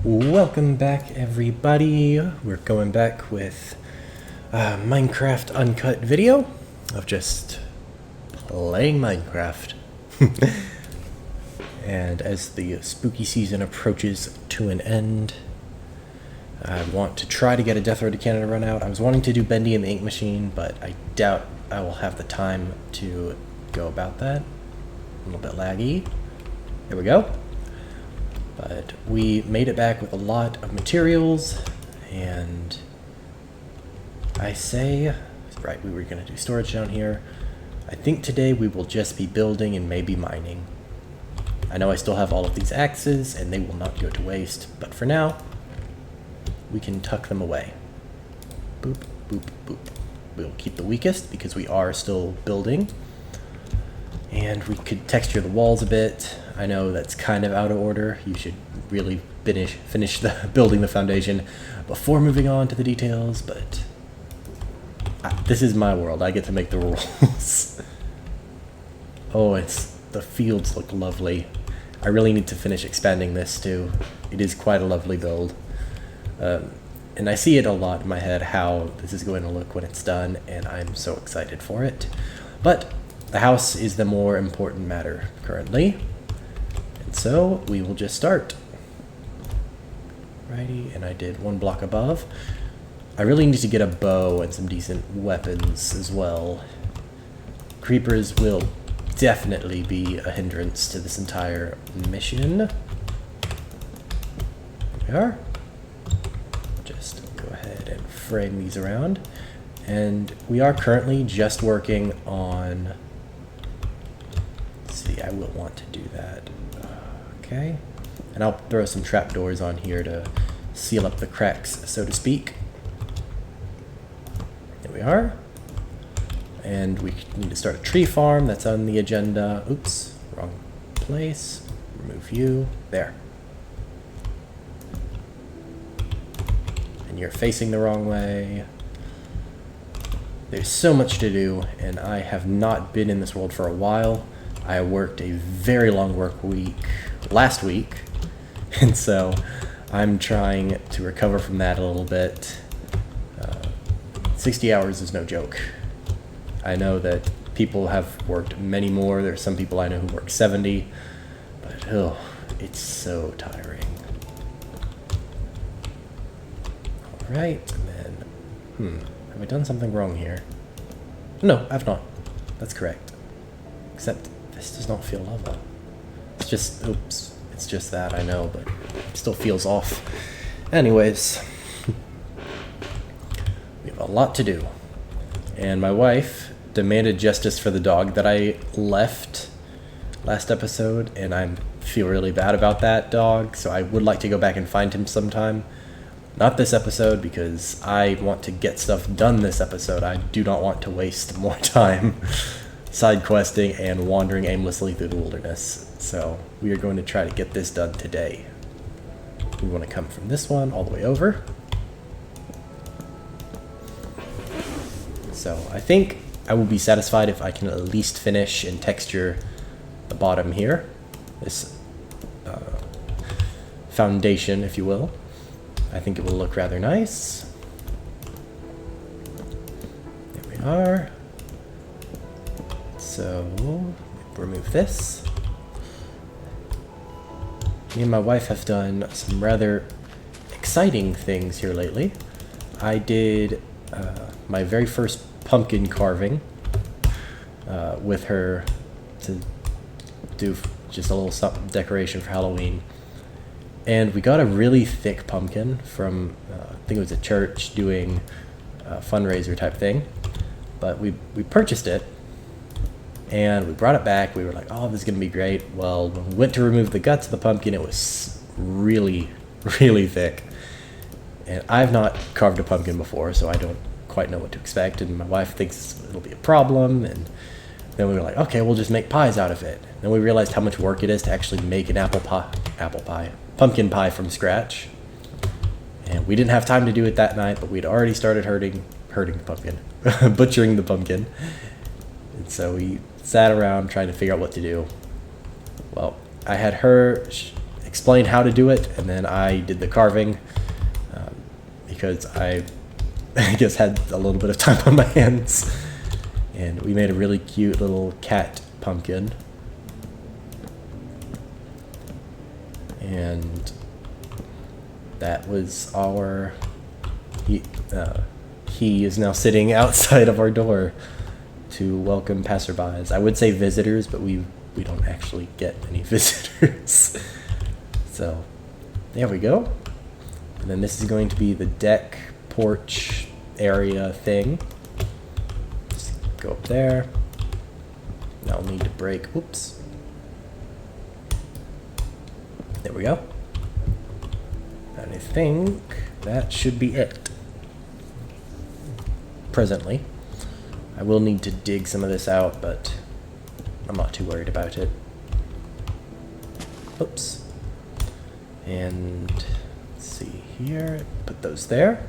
Welcome back, everybody. We're going back with Minecraft Uncut video of just playing Minecraft. And as the spooky season approaches to an end, I want to try to get a Death Road to Canada run out. I was wanting to do Bendy and the Ink Machine, but I doubt I will have the time to go about that. A little bit laggy. There we go. But we made it back with a lot of materials, and right, we were going to do storage down here. I think today we will just be building and maybe mining. I know I still have all of these axes, and they will not go to waste, but for now, we can tuck them away. Boop, boop, boop. We'll keep the weakest because we are still building. And we could texture the walls a bit. I know that's kind of out of order. You should really finish building the foundation before moving on to the details, but this is my world. I get to make the rules. Oh, the fields look lovely. I really need to finish expanding this too. It is quite a lovely build. And I see it a lot in my head how this is going to look when it's done, and I'm so excited for it. But the house is the more important matter currently. And so we will just start. Righty, and I did one block above. I really need to get a bow and some decent weapons as well. Creepers will definitely be a hindrance to this entire mission. There we are. Just go ahead and frame these around. And we are currently just working on... Let's see, I will want to do that. Okay. And I'll throw some trapdoors on here to seal up the cracks, so to speak. There we are. And we need to start a tree farm. That's on the agenda. Oops, wrong place. Remove you. There. And you're facing the wrong way. There's so much to do, and I have not been in this world for a while. I worked a very long work week last week, and so I'm trying to recover from that a little bit. 60 hours is no joke. I know that people have worked many more. There's some people I know who work 70, but oh, it's so tiring. All right, and then, have I done something wrong here? No, I've not. That's correct. Except this does not feel lava. It's just, oops, it's just that, I know, but it still feels off. Anyways, we have a lot to do. And my wife demanded justice for the dog that I left last episode, and I feel really bad about that dog, so I would like to go back and find him sometime. Not this episode, because I want to get stuff done this episode. I do not want to waste more time side questing and wandering aimlessly through the wilderness. So we are going to try to get this done today. We want to come from this one all the way over. So I think I will be satisfied if I can at least finish and texture the bottom here. This foundation, if you will. I think it will look rather nice. There we are. So, remove this. Me and my wife have done some rather exciting things here lately. I did my very first pumpkin carving with her to do just a little something decoration for Halloween. And we got a really thick pumpkin from, I think it was a church doing a fundraiser type thing. But we purchased it, and we brought it back. We were like, oh, this is going to be great. Well, when we went to remove the guts of the pumpkin, it was really, really thick. And I've not carved a pumpkin before, so I don't quite know what to expect. And my wife thinks it'll be a problem. And then we were like, okay, we'll just make pies out of it. Then we realized how much work it is to actually make an pumpkin pie from scratch. And we didn't have time to do it that night, but we'd already started hurting the pumpkin, butchering the pumpkin. And so we sat around trying to figure out what to do. Well, I had her explain how to do it, and then I did the carving because I guess had a little bit of time on my hands. And we made a really cute little cat pumpkin. And that was our... He is now sitting outside of our door to welcome passerbys. I would say visitors, but we don't actually get any visitors. So, there we go. And then this is going to be the deck, porch area thing. Just go up there. Now I'll need to break, oops. There we go. And I think that should be it. Presently. I will need to dig some of this out, but I'm not too worried about it. Oops. And let's see here. Put those there.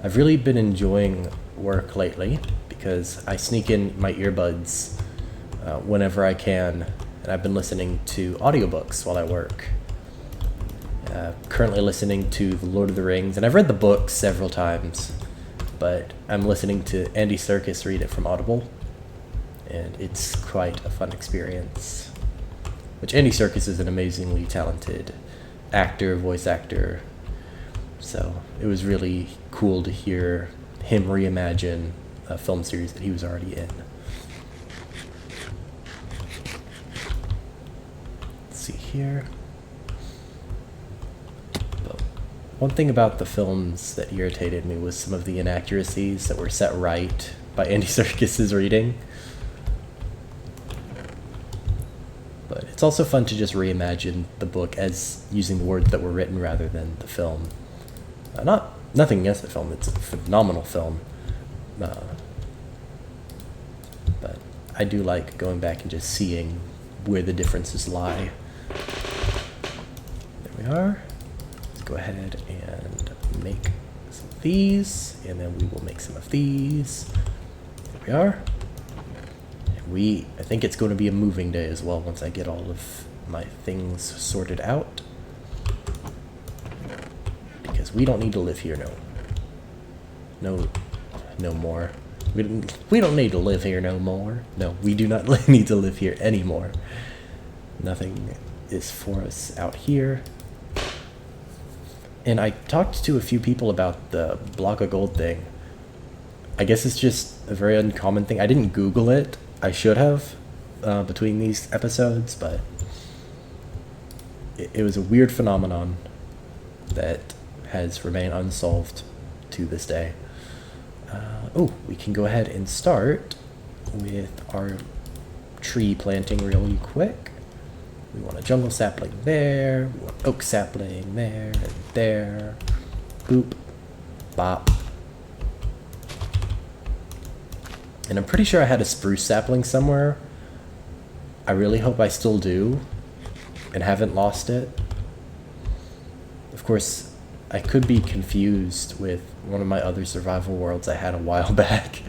I've really been enjoying work lately because I sneak in my earbuds whenever I can, and I've been listening to audiobooks while I work. Currently listening to The Lord of the Rings, and I've read the book several times, but I'm listening to Andy Serkis read it from Audible, and it's quite a fun experience. Which Andy Serkis is an amazingly talented actor, voice actor, so it was really cool to hear him reimagine a film series that he was already in. Let's see here. One thing about the films that irritated me was some of the inaccuracies that were set right by Andy Serkis's reading. But it's also fun to just reimagine the book as using the words that were written rather than the film. Nothing against the film, it's a phenomenal film. But I do like going back and just seeing where the differences lie. There we are. Go ahead and make some of these, and then we will make some of these. There we are. And I think it's going to be a moving day as well once I get all of my things sorted out. Because we don't need to live here no more. We don't need to live here no more. No, we do not need to live here anymore. Nothing is for us out here. And I talked to a few people about the block of gold thing. I guess it's just a very uncommon thing. I didn't Google it. I should have between these episodes, but it was a weird phenomenon that has remained unsolved to this day. We can go ahead and start with our tree planting really quick. We want a jungle sapling there, we want oak sapling there, and there. Boop. Bop. And I'm pretty sure I had a spruce sapling somewhere. I really hope I still do, and haven't lost it. Of course, I could be confused with one of my other survival worlds I had a while back.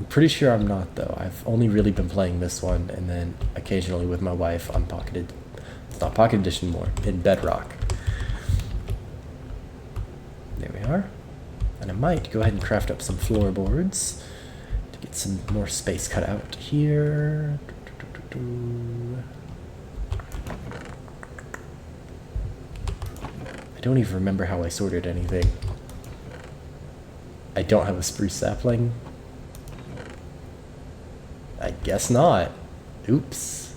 I'm pretty sure I'm not, though. I've only really been playing this one, and then occasionally with my wife on Pocketed. It's not Pocket Edition anymore, in Bedrock. There we are. And I might go ahead and craft up some floorboards to get some more space cut out here. I don't even remember how I sorted anything. I don't have a spruce sapling. I guess not. Oops.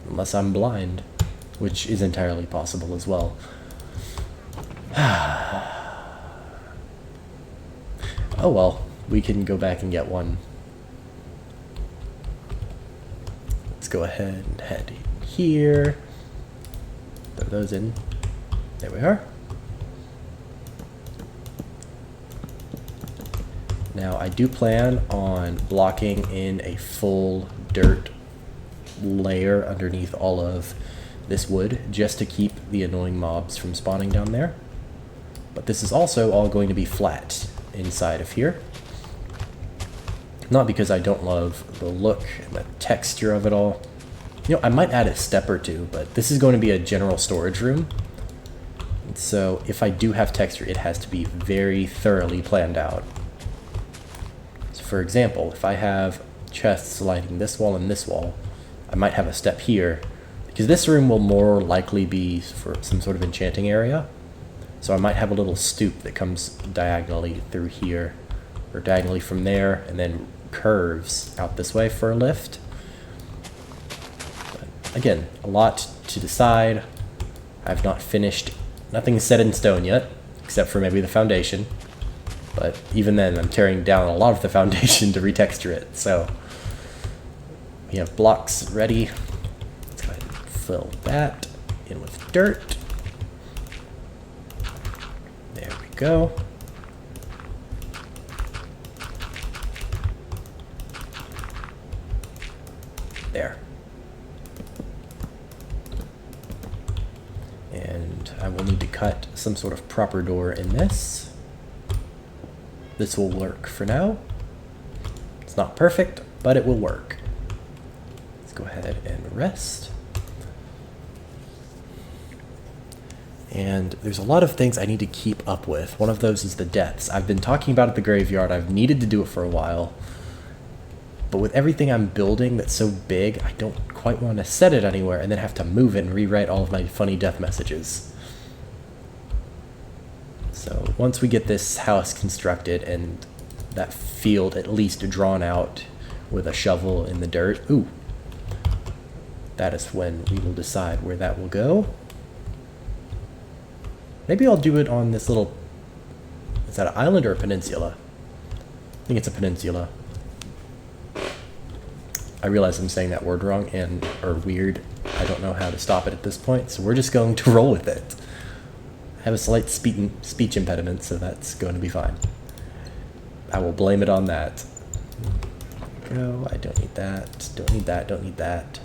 Unless I'm blind, which is entirely possible as well. Oh well, we can go back and get one. Let's go ahead and head here. Throw those in. There we are. Now, I do plan on blocking in a full dirt layer underneath all of this wood, just to keep the annoying mobs from spawning down there. But this is also all going to be flat inside of here. Not because I don't love the look and the texture of it all, You know, I might add a step or two, but this is going to be a general storage room. And so if I do have texture, it has to be very thoroughly planned out. So for example, if I have chests lining this wall and this wall, I might have a step here, because this room will more likely be for some sort of enchanting area. So I might have a little stoop that comes diagonally through here, or diagonally from there, and then curves out this way for a lift. But again, a lot to decide. I've not finished, nothing's set in stone yet, except for maybe the foundation. But even then, I'm tearing down a lot of the foundation to retexture it. So we have blocks ready. Let's go ahead and fill that in with dirt. There we go. There. And I will need to cut some sort of proper door in this. This will work for now. It's not perfect, but it will work. Let's go ahead and rest. And there's a lot of things I need to keep up with. One of those is the deaths. I've been talking about it at the graveyard. I've needed to do it for a while. But with everything I'm building that's so big, I don't quite want to set it anywhere and then have to move it and rewrite all of my funny death messages. So once we get this house constructed and that field at least drawn out with a shovel in the dirt, ooh, that is when we will decide where that will go. Maybe I'll do it on this little, is that an island or a peninsula? I think it's a peninsula. I realize I'm saying that word wrong or weird. I don't know how to stop it at this point, so we're just going to roll with it. I have a slight speech impediment, so that's going to be fine. I will blame it on that. Go. I don't need that. Don't need that. Don't need that.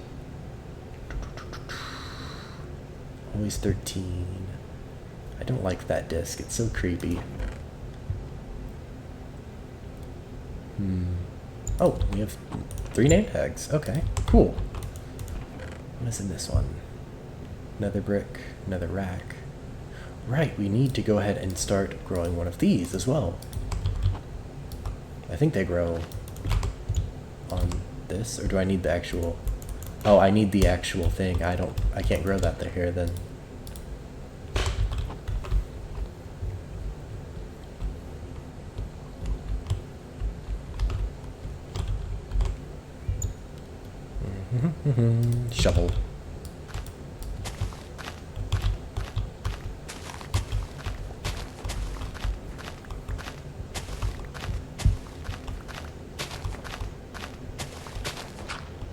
Always 13. I don't like that disc. It's so creepy. Oh, we have 3 name tags. Okay, cool. What is in this one? Nether brick, nether rack. Right, we need to go ahead and start growing one of these as well. I think they grow on this, or do I need the actual... Oh, I need the actual thing. I can't grow that here then. Shovel.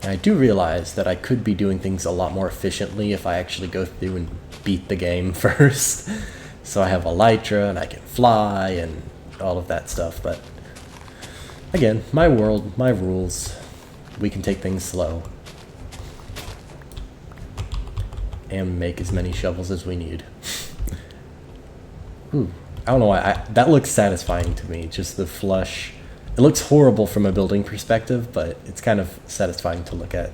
I do realize that I could be doing things a lot more efficiently if I actually go through and beat the game first. So I have elytra and I can fly and all of that stuff, but again, my world, my rules. We can take things slow and make as many shovels as we need. Ooh, I don't know why, that looks satisfying to me, just the flush. It looks horrible from a building perspective, but it's kind of satisfying to look at.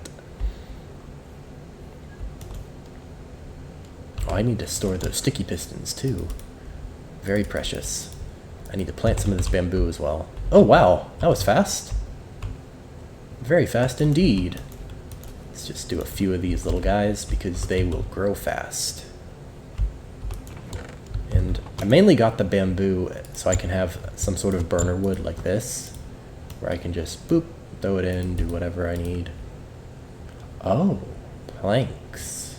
Oh, I need to store those sticky pistons too. Very precious. I need to plant some of this bamboo as well. Oh wow, that was fast. Very fast indeed. Let's just do a few of these little guys because they will grow fast. And I mainly got the bamboo so I can have some sort of burner wood like this, where I can just boop, throw it in, do whatever I need. Oh, planks.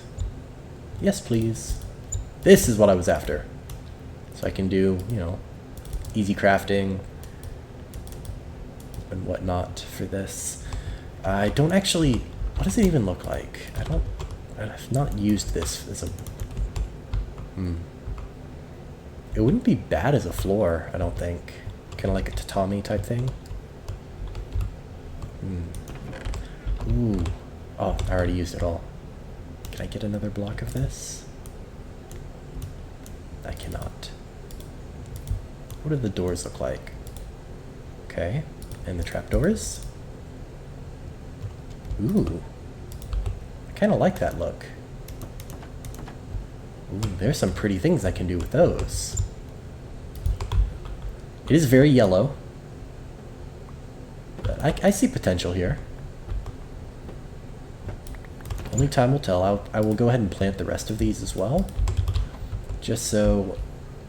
Yes, please. This is what I was after. So I can do, you know, easy crafting and whatnot for this. I don't actually, what does it even look like? I've not used this as a, It wouldn't be bad as a floor, I don't think. Kind of like a tatami type thing. Ooh. Oh, I already used it all. Can I get another block of this? I cannot. What do the doors look like? Okay. And the trapdoors? Ooh. kind of like that look. Ooh, there's some pretty things I can do with those. It is very yellow, but I see potential here. Only time will tell. I will go ahead and plant the rest of these as well, just so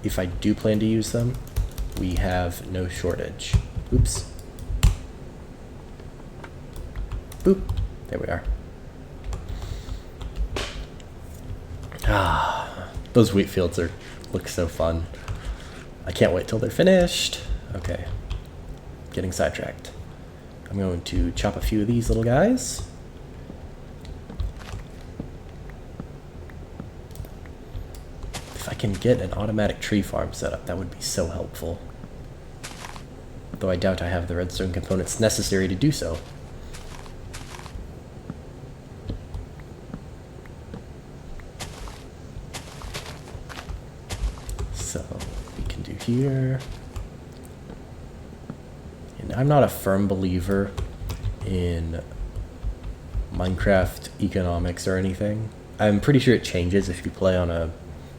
if I do plan to use them, we have no shortage. Oops. Boop. There we are. Ah, those wheat fields look so fun. I can't wait till they're finished. Okay, getting sidetracked. I'm going to chop a few of these little guys. If I can get an automatic tree farm set up, that would be so helpful. Though I doubt I have the redstone components necessary to do so. So we can do here. And I'm not a firm believer in Minecraft economics or anything. I'm pretty sure it changes if you play on a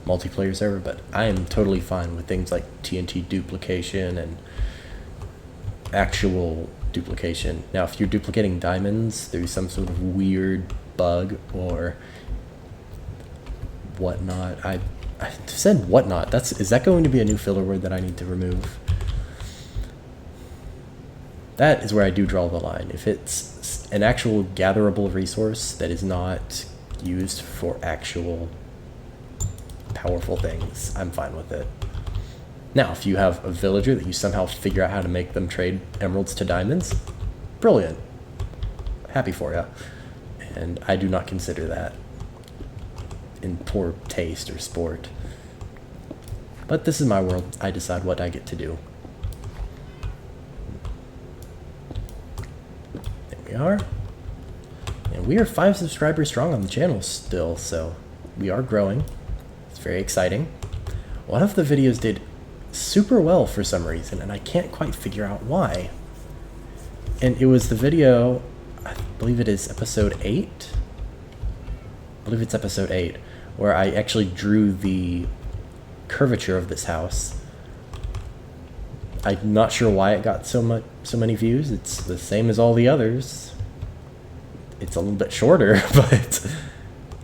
multiplayer server, but I am totally fine with things like TNT duplication and actual duplication. Now, if you're duplicating diamonds through some sort of weird bug or whatnot, I said whatnot. Is that going to be a new filler word that I need to remove? That is where I do draw the line. If it's an actual gatherable resource that is not used for actual powerful things, I'm fine with it. Now, if you have a villager that you somehow figure out how to make them trade emeralds to diamonds, brilliant. Happy for you. And I do not consider that in poor taste or sport. But this is my world. I decide what I get to do. There we are. And we are 5 subscribers strong on the channel still, so we are growing. It's very exciting. One of the videos did super well for some reason, and I can't quite figure out why. And it was the video, I believe it is episode 8. I believe it's episode 8, where I actually drew the curvature of this house. I'm not sure why it got so many views. It's the same as all the others. It's a little bit shorter, but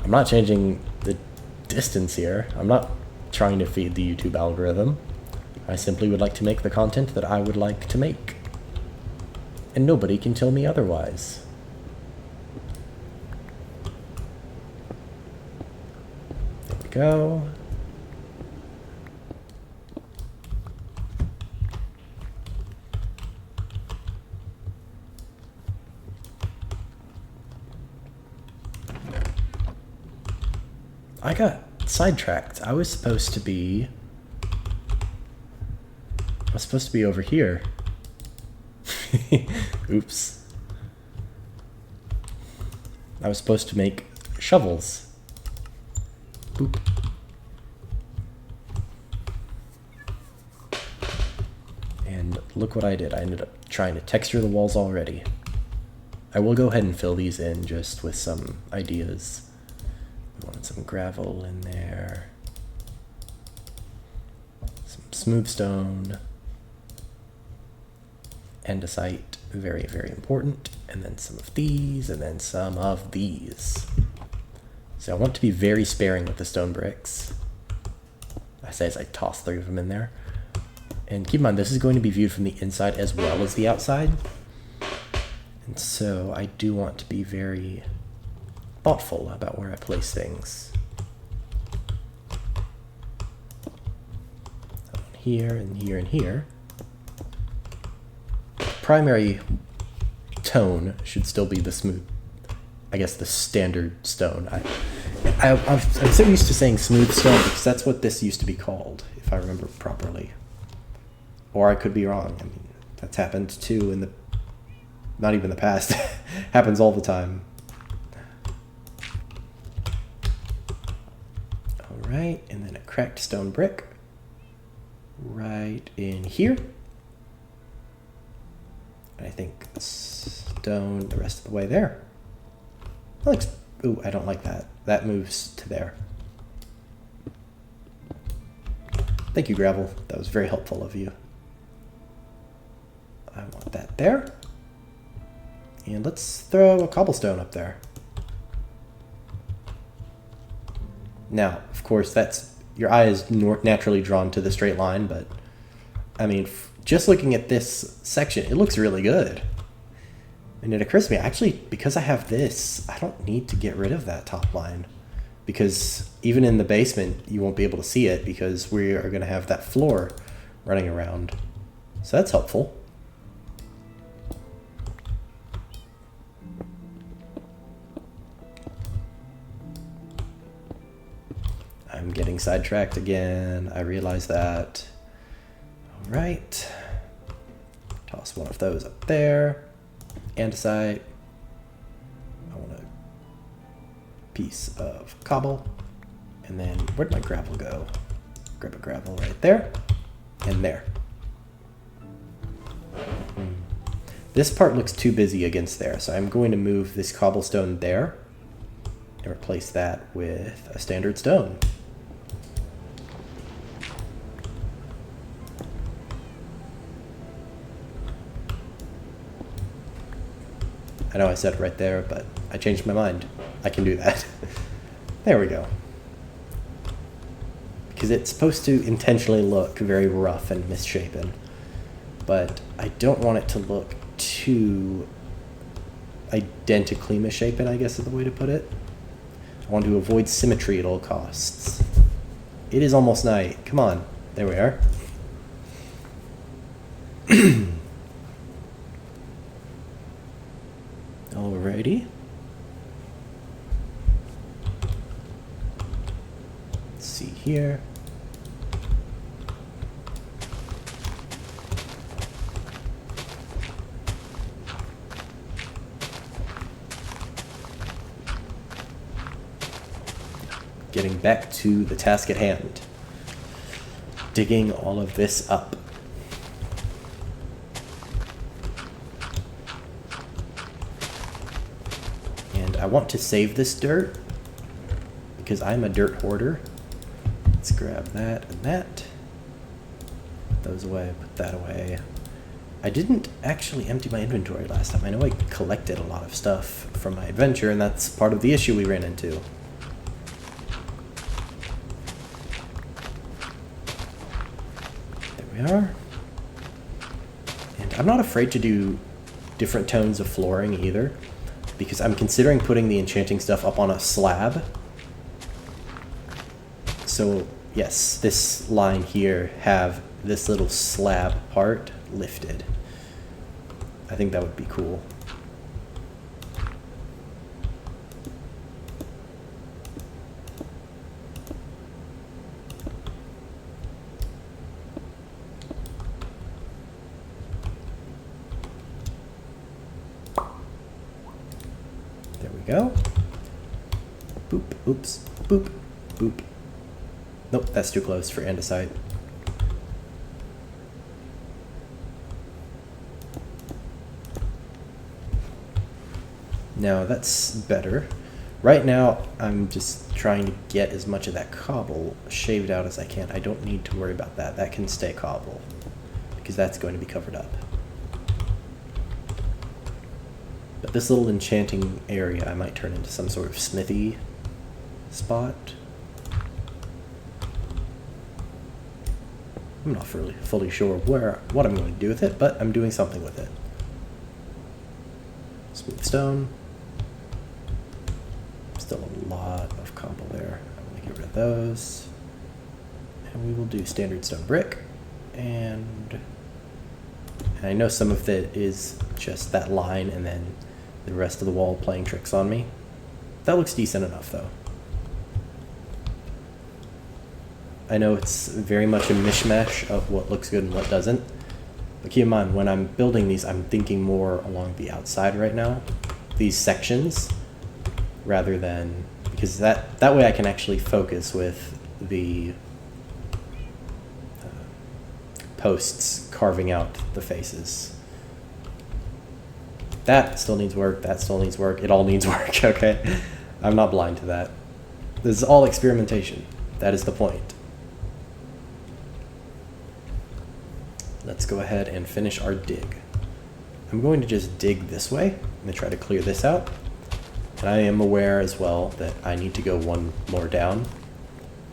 I'm not changing the distance here. I'm not trying to feed the YouTube algorithm. I simply would like to make the content that I would like to make. And nobody can tell me otherwise. There we go. I got sidetracked. I was supposed to be over here. Oops. I was supposed to make shovels. Boop. And look what I did. I ended up trying to texture the walls already. I will go ahead and fill these in just with some ideas. We wanted some gravel in there. Some smooth stone. Andesite, very, very important. And then some of these, and then some of these. So I want to be very sparing with the stone bricks. I say as I toss 3 of them in there. And keep in mind, this is going to be viewed from the inside as well as the outside. And so I do want to be very thoughtful about where I place things. Here and here and here. Primary tone should still be the smooth, I guess the standard stone. I'm so used to saying smooth stone because that's what this used to be called, if I remember properly. Or I could be wrong. I mean, that's happened too in the, not even the past, happens all the time. All right, and then a cracked stone brick right in here. I think stone the rest of the way there. That Ooh, I don't like that. That moves to there. Thank you, gravel. That was very helpful of you. I want that there. And let's throw a cobblestone up there. Now, of course, that's your eye is naturally drawn to the straight line, but I mean, just looking at this section, it looks really good. And it occurs to me, actually, because I have this, I don't need to get rid of that top line. Because even in the basement, you won't be able to see it because we are going to have that floor running around. So that's helpful. I'm getting sidetracked again. I realize that. All right. Toss one of those up there. Andesite. I want a piece of cobble. And then where'd my gravel go? Grab a gravel right there. And there. This part looks too busy against there, so I'm going to move this cobblestone there and replace that with a standard stone. I know I said it right there, but I changed my mind. I can do that. There we go. Because it's supposed to intentionally look very rough and misshapen, but I don't want it to look too identically misshapen, I guess is the way to put it. I want to avoid symmetry at all costs. It is almost night. Come on. There we are. Alrighty. Let's see here. Getting back to the task at hand. Digging all of this up. And I want to save this dirt because I'm a dirt hoarder. Let's grab that and that. Put those away, put that away. I didn't actually empty my inventory last time. I know I collected a lot of stuff from my adventure, and that's part of the issue we ran into. There we are. And I'm not afraid to do different tones of flooring either, because I'm considering putting the enchanting stuff up on a slab. So yes, this line here have this little slab part lifted. I think that would be cool. There we go. Boop, oops, boop, boop. Nope, that's too close for andesite. Now that's better. Right now, I'm just trying to get as much of that cobble shaved out as I can. I don't need to worry about that. That can stay cobble, because that's going to be covered up. But this little enchanting area I might turn into some sort of smithy spot. I'm not fully sure what I'm going to do with it, but I'm doing something with it. Smooth stone. Still a lot of cobble there. I'm going to get rid of those. And we will do standard stone brick. And I know some of it is just that line and then the rest of the wall playing tricks on me. That looks decent enough though. I know it's very much a mishmash of what looks good and what doesn't. But keep in mind, when I'm building these, I'm thinking more along the outside right now. These sections, rather than... Because that way I can actually focus with the posts carving out the faces. That still needs work, that still needs work. It all needs work, okay? I'm not blind to that. This is all experimentation. That is the point. Let's go ahead and finish our dig. I'm going to just dig this way. I'm going to try to clear this out. And I am aware as well that I need to go one more down.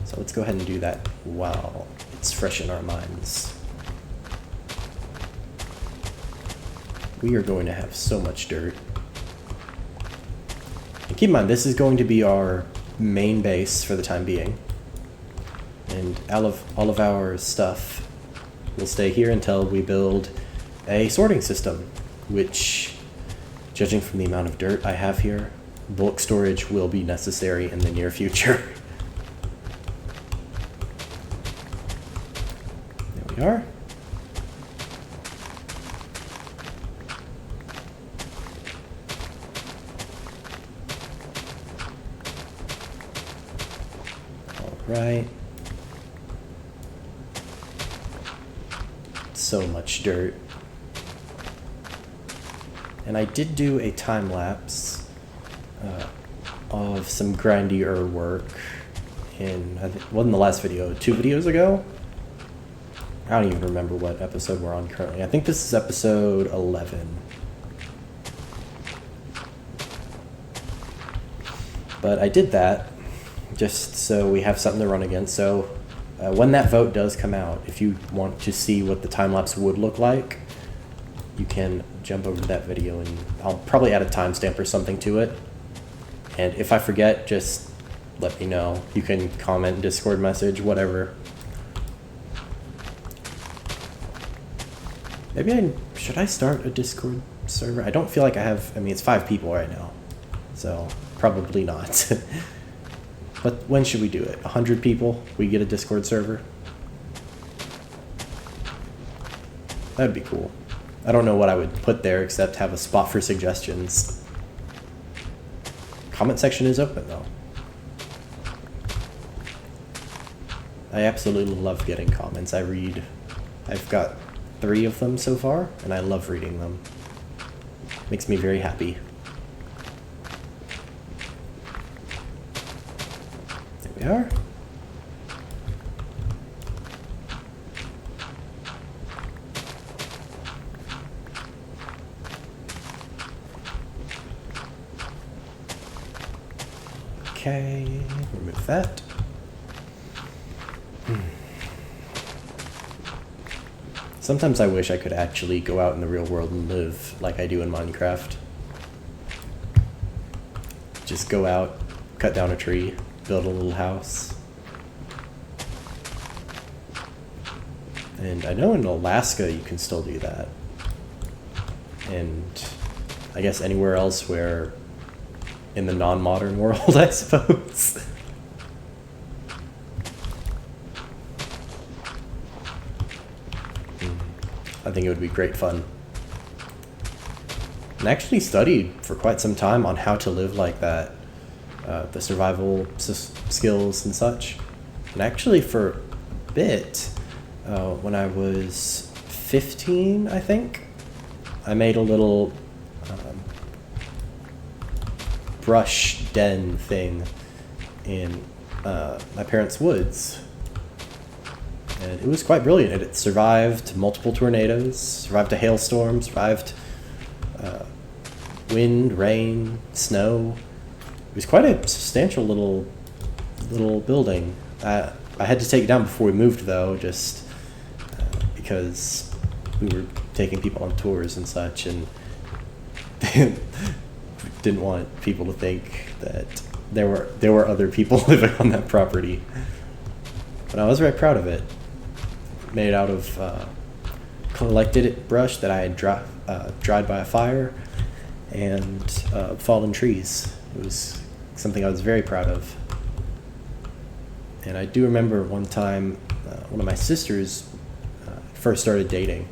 So let's go ahead and do that while it's fresh in our minds. We are going to have so much dirt. And keep in mind, this is going to be our main base for the time being. And all of our stuff will stay here until we build a sorting system, which, judging from the amount of dirt I have here, bulk storage will be necessary in the near future. There we are. All right. So much dirt. And I did do a time lapse of some grindier work in, wasn't the last video, 2 videos ago? I don't even remember what episode we're on currently. I think this is episode 11. But I did that just so we have something to run against. So when that vote does come out, if you want to see what the time-lapse would look like, you can jump over to that video and I'll probably add a timestamp or something to it. And if I forget, just let me know. You can comment, Discord message, whatever. Maybe should I start a Discord server? I don't feel like I have, I mean, it's 5 people right now, so probably not. But when should we do it? 100 people? We get a Discord server? That'd be cool. I don't know what I would put there except have a spot for suggestions. Comment section is open though. I absolutely love getting comments. I've got 3 of them so far, and I love reading them. Makes me very happy. There we are. Okay, remove that. Sometimes I wish I could actually go out in the real world and live like I do in Minecraft. Just go out, cut down a tree, build a little house. And I know in Alaska you can still do that. And I guess anywhere else where in the non-modern world, I suppose. I think it would be great fun. And I actually studied for quite some time on how to live like that, the survival skills and such. And actually for a bit, when I was 15, I think, I made a little brush den thing in my parents' woods. And it was quite brilliant. It survived multiple tornadoes, survived a hailstorm, survived wind, rain, snow. It was quite a substantial little building. I had to take it down before we moved, though, just because we were taking people on tours and such, and didn't want people to think that there were other people living on that property. But I was very proud of it. Made out of collected brush that I had dried by a fire and fallen trees. It was something I was very proud of. And I do remember one time, one of my sisters first started dating.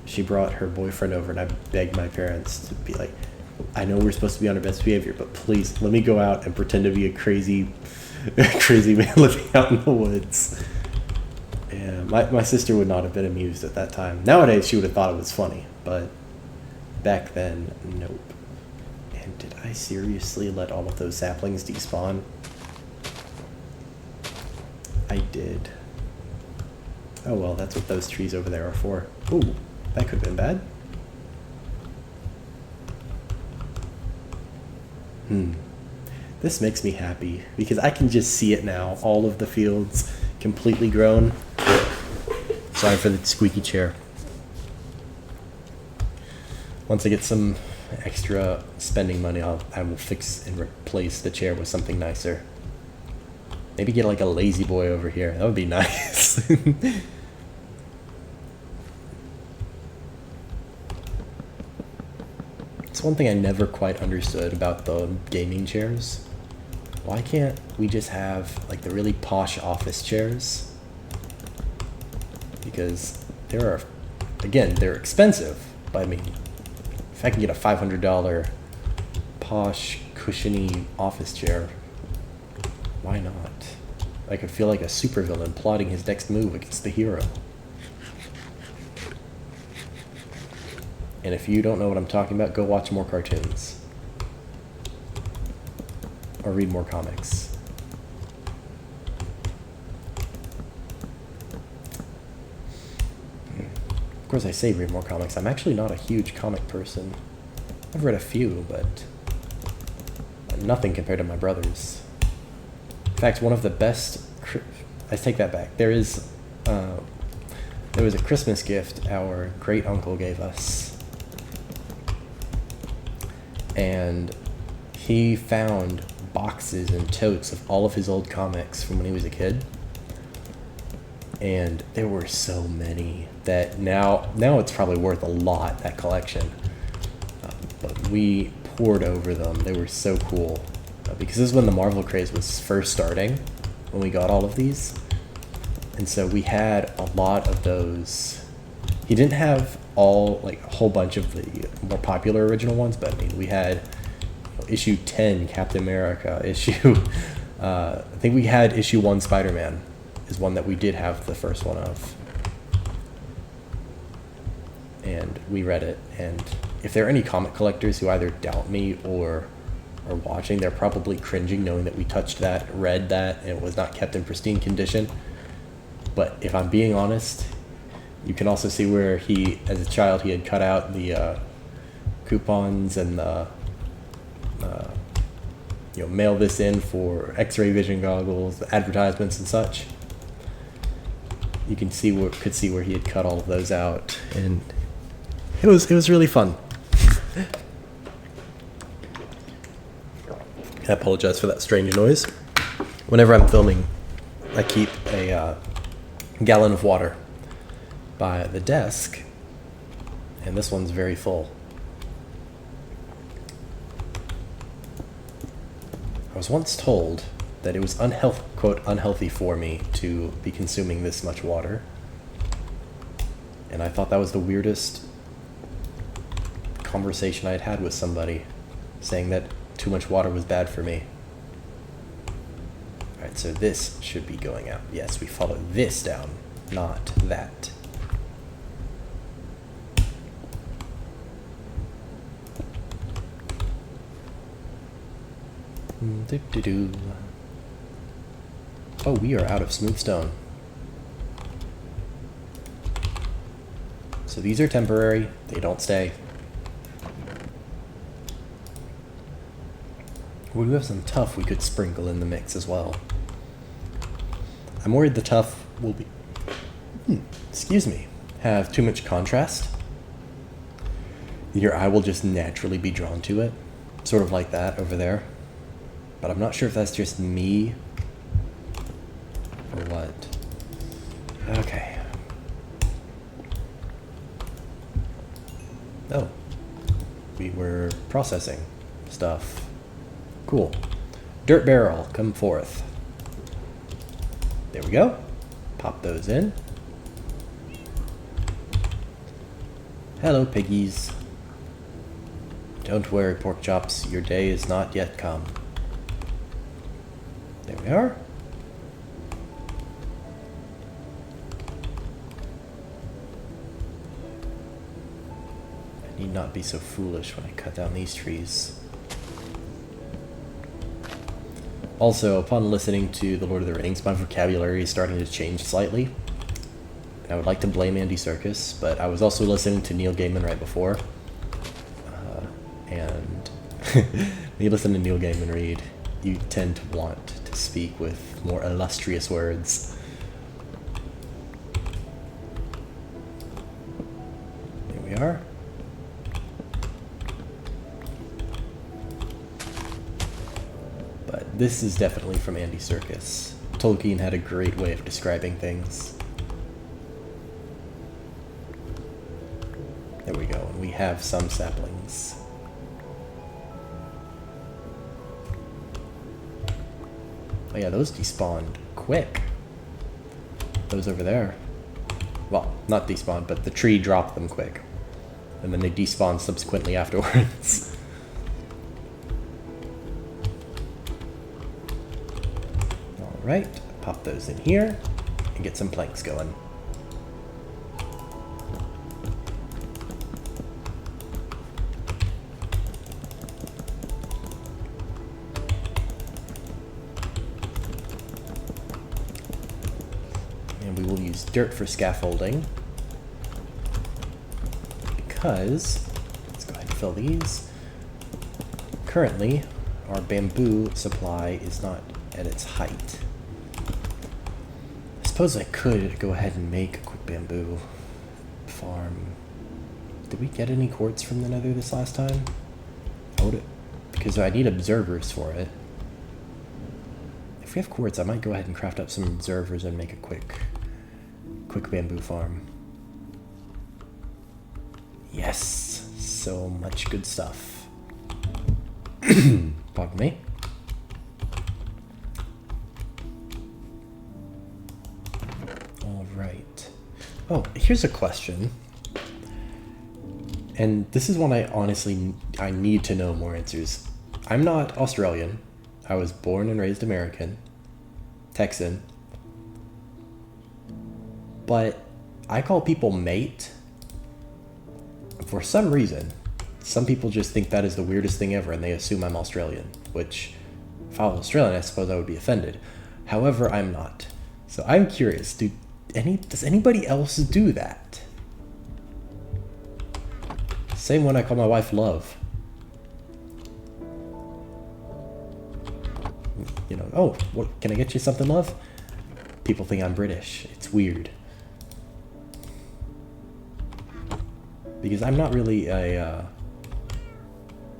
She brought her boyfriend over, and I begged my parents to be like, I know we're supposed to be on our best behavior, but please let me go out and pretend to be a crazy man living out in the woods. Yeah, my sister would not have been amused at that time. Nowadays, she would have thought it was funny, but back then, nope. And did I seriously let all of those saplings despawn? I did. Oh well, that's what those trees over there are for. Ooh, that could have been bad. This makes me happy because I can just see it now. All of the fields completely grown. Sorry for the squeaky chair. Once I get some extra spending money, I will fix and replace the chair with something nicer. Maybe get like a lazy boy over here. That would be nice. It's one thing I never quite understood about the gaming chairs. Why can't we just have like the really posh office chairs? Because there are, again, they're expensive, but I mean, if I can get a $500 posh, cushiony office chair, why not? I could feel like a supervillain plotting his next move against the hero. And if you don't know what I'm talking about, go watch more cartoons. Or read more comics. Of course I say read more comics. I'm actually not a huge comic person. I've read a few, but nothing compared to my brothers. In fact, one of the best... I take that back. There was a Christmas gift our great uncle gave us. And he found boxes and totes of all of his old comics from when he was a kid. And there were so many that now it's probably worth a lot, that collection. But we poured over them. They were so cool. Because this is when the Marvel craze was first starting, when we got all of these. And so we had a lot of those. He didn't have all, like, a whole bunch of the more popular original ones, but I mean, we had issue 10 Captain America, I think we had issue 1 Spider-Man is one that we did have the first one of. And we read it, and if there are any comic collectors who either doubt me or are watching, they're probably cringing knowing that we touched that, read that, and it was not kept in pristine condition. But if I'm being honest, you can also see where he, as a child, he had cut out the coupons and the mail this in for X-ray vision goggles, advertisements and such. You can see where he had cut all of those out, and it was really fun. I apologize for that strange noise. Whenever I'm filming, I keep a gallon of water by the desk, and this one's very full. I was once told that it was unhealthy for me to be consuming this much water, and I thought that was the weirdest conversation I'd had with somebody, saying that too much water was bad for me. Alright, so this should be going out. Yes, we follow this down, not that. Oh, we are out of smooth stone. So these are temporary, they don't stay. We do have some tuff we could sprinkle in the mix as well. I'm worried the tuff will be, have too much contrast. Your eye will just naturally be drawn to it, sort of like that over there. But I'm not sure if that's just me or what. Okay. Oh, we were processing stuff. Cool. Dirt barrel, come forth. There we go. Pop those in. Hello, piggies. Don't worry, pork chops, your day is not yet come. There we are. I need not be so foolish when I cut down these trees. Also, upon listening to The Lord of the Rings, my vocabulary is starting to change slightly. I would like to blame Andy Serkis, but I was also listening to Neil Gaiman right before. And when you listen to Neil Gaiman read, you tend to want to speak with more illustrious words. Here we are. But this is definitely from Andy Serkis. Tolkien had a great way of describing things. There we go, and we have some saplings. Oh yeah, those despawned quick. Those over there. Well, not despawned, but the tree dropped them quick. And then they despawned subsequently afterwards. Alright, pop those in here and get some planks going. And we will use dirt for scaffolding because, let's go ahead and fill these. Currently, our bamboo supply is not at its height. I suppose I could go ahead and make a quick bamboo farm. Did we get any quartz from the nether this last time? Because I need observers for it. If we have quartz, I might go ahead and craft up some observers and make a quick bamboo farm. Yes, so much good stuff. Pardon me. All right. Oh, here's a question. And this is one I need to know more answers. I'm not Australian. I was born and raised American, Texan. But I call people mate. For some reason, some people just think that is the weirdest thing ever and they assume I'm Australian, which if I was Australian, I suppose I would be offended. However, I'm not. So I'm curious, does anybody else do that? Same when I call my wife love. You know, oh, what, can I get you something, love? People think I'm British. It's weird. Because I'm not really a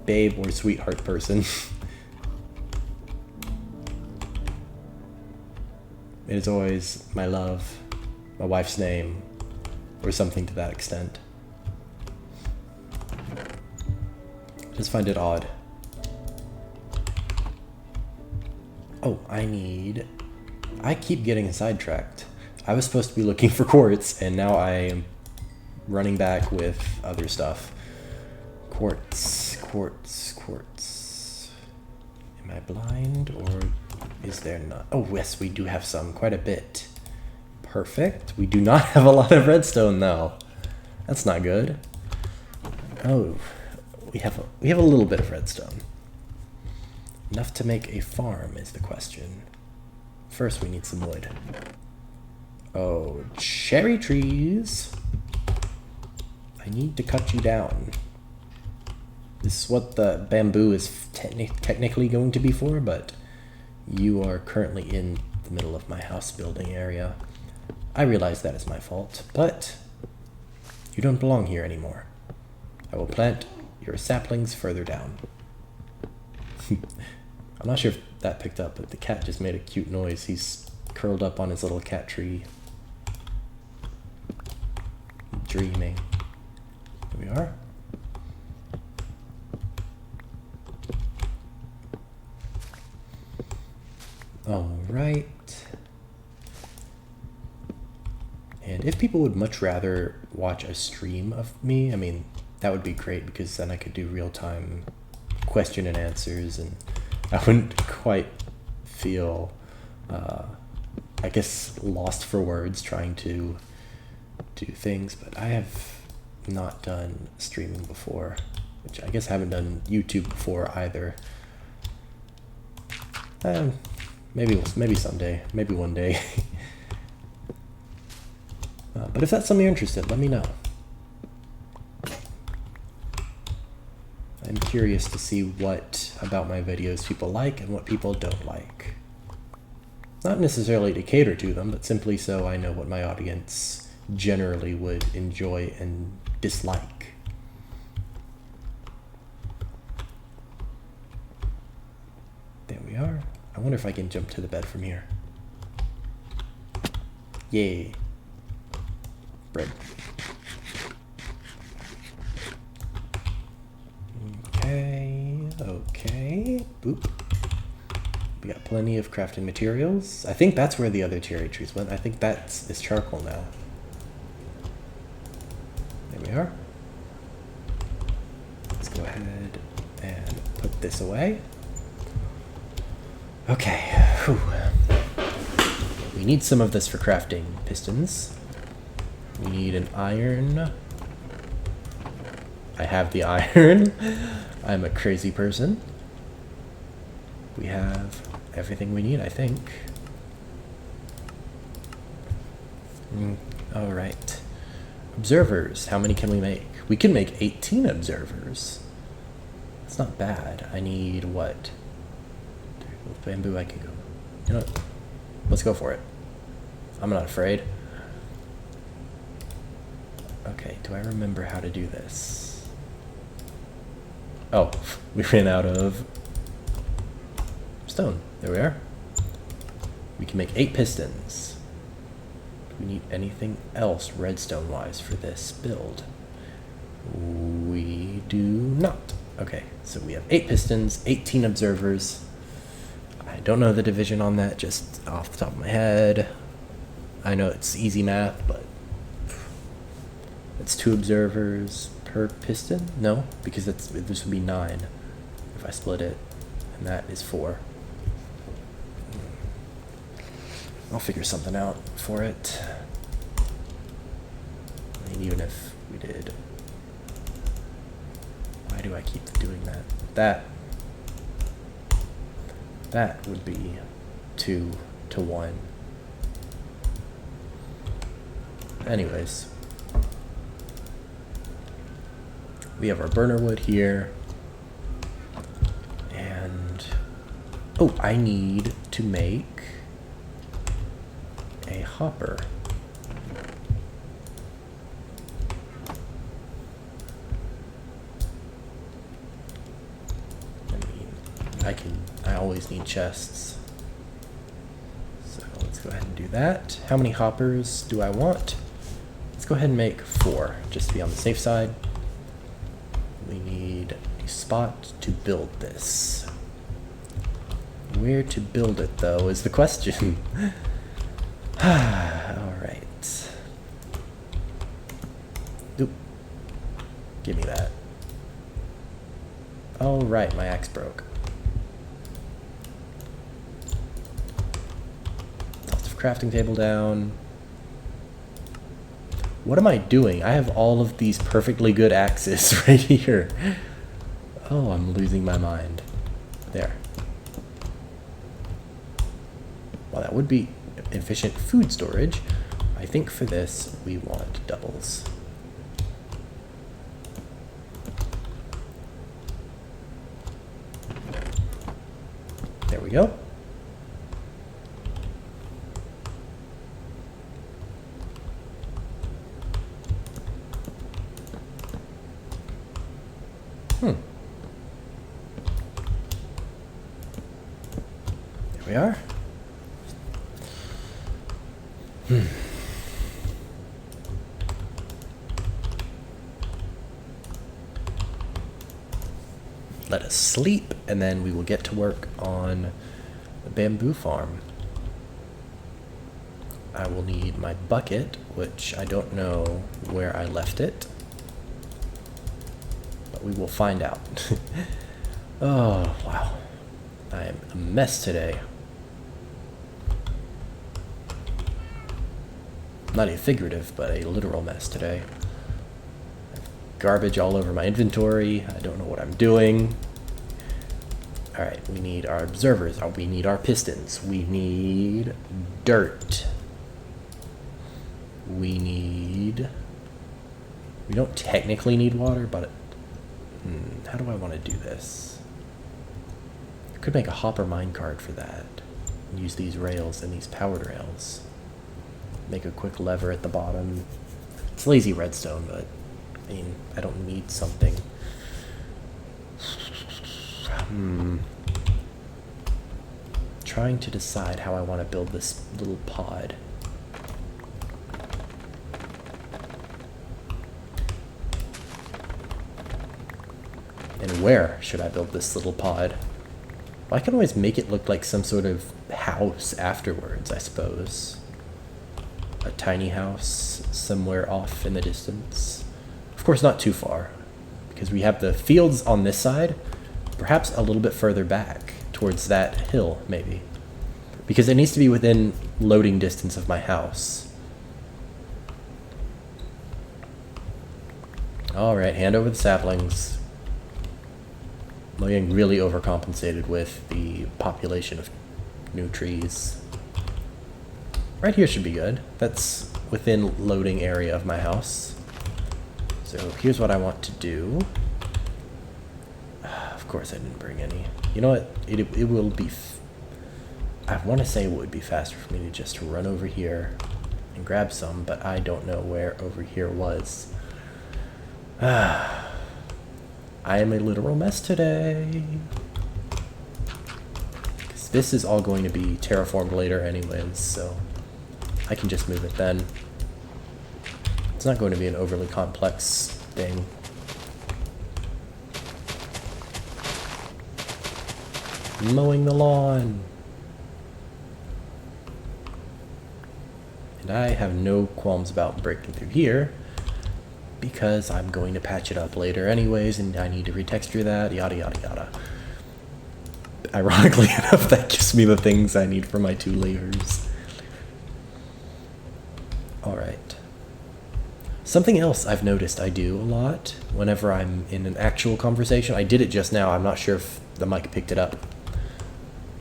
babe or sweetheart person. It is always my love, my wife's name, or something to that extent. I just find it odd. Oh, I keep getting sidetracked. I was supposed to be looking for quartz, and now I am running back with other stuff. Quartz. Am I blind, or is there not? Oh, yes, we do have some, quite a bit. Perfect. We do not have a lot of redstone, though. That's not good. Oh, we have a little bit of redstone. Enough to make a farm is the question. First, we need some wood. Oh, cherry trees. I need to cut you down. This is what the bamboo is technically going to be for, but you are currently in the middle of my house building area. I realize that is my fault, but you don't belong here anymore. I will plant your saplings further down. I'm not sure if that picked up, but the cat just made a cute noise. He's curled up on his little cat tree. Dreaming. Here we are. All right. And if people would much rather watch a stream of me, I mean, that would be great because then I could do real-time question and answers, and I wouldn't quite feel, I guess, lost for words trying to do things. But I have not done streaming before, which I guess I haven't done YouTube before either. Maybe someday. Maybe one day. But if that's something you're interested, let me know. I'm curious to see what about my videos people like and what people don't like. Not necessarily to cater to them, but simply so I know what my audience generally would enjoy and dislike. There we are. I wonder if I can jump to the bed from here. Yay. Bread. Okay. Boop. We got plenty of crafting materials. I think that's where the other cherry trees went. I think that's this charcoal now. There we are. Let's go ahead and put this away. Okay. Whew. We need some of this for crafting pistons. We need an iron. I have the iron. I'm a crazy person. We have everything we need, I think. All right. Observers. How many can we make? We can make 18 observers. That's not bad. I need what? With bamboo, I can go. You know what? Let's go for it. I'm not afraid. Okay, do I remember how to do this? Oh, we ran out of stone. There we are. We can make 8 pistons. Do we need anything else redstone-wise for this build? We do not. Okay, so we have 8 pistons, 18 observers. I don't know the division on that just off the top of my head. I know it's easy math, but it's 2 observers per piston? No, because this would be 9 if I split it, and that is 4. I'll figure something out for it. I mean, even if we did, why do I keep doing that? That would be 2 to 1. Anyways, we have our burner wood here, and oh, I need to make a hopper. I always need chests. So let's go ahead and do that. How many hoppers do I want? Let's go ahead and make 4, just to be on the safe side. We need a spot to build this. Where to build it, though, is the question. Alright. Oop. Give me that. Alright, my axe broke. Toss the crafting table down. What am I doing? I have all of these perfectly good axes right here. Oh, I'm losing my mind. There. Well, that would be efficient food storage. I think for this, we want doubles. There we go. There we are. Let us sleep, and then we will get to work on the bamboo farm. I will need my bucket, which I don't know where I left it, but we will find out. Oh, wow. I am a mess today. Not a figurative, but a literal mess today. Garbage all over my inventory. I don't know what I'm doing. All right, we need our observers. We need our pistons. We need dirt. We don't technically need water, but how do I want to do this? I could make a hopper minecart for that. And use these rails and these powered rails. Make a quick lever at the bottom. It's lazy redstone, but I mean, I don't need something. Trying to decide how I want to build this little pod. And where should I build this little pod? Well, I can always make it look like some sort of house afterwards, I suppose. A tiny house somewhere off in the distance. Of course, not too far, because we have the fields on this side, perhaps a little bit further back, towards that hill, maybe. Because it needs to be within loading distance of my house. Alright, hand over the saplings. I'm getting really overcompensated with the population of new trees. Right here should be good. That's within loading area of my house. So here's what I want to do. Of course I didn't bring any. You know what? It will be... I want to say it would be faster for me to just run over here and grab some, but I don't know where over here was. I am a literal mess today. 'Cause this is all going to be terraformed later anyways, so I can just move it then. It's not going to be an overly complex thing. Mowing the lawn. And I have no qualms about breaking through here, because I'm going to patch it up later anyways, and I need to retexture that, yada yada yada. Ironically enough, that gives me the things I need for my 2 layers. Alright. Something else I've noticed I do a lot whenever I'm in an actual conversation. I did it just now, I'm not sure if the mic picked it up.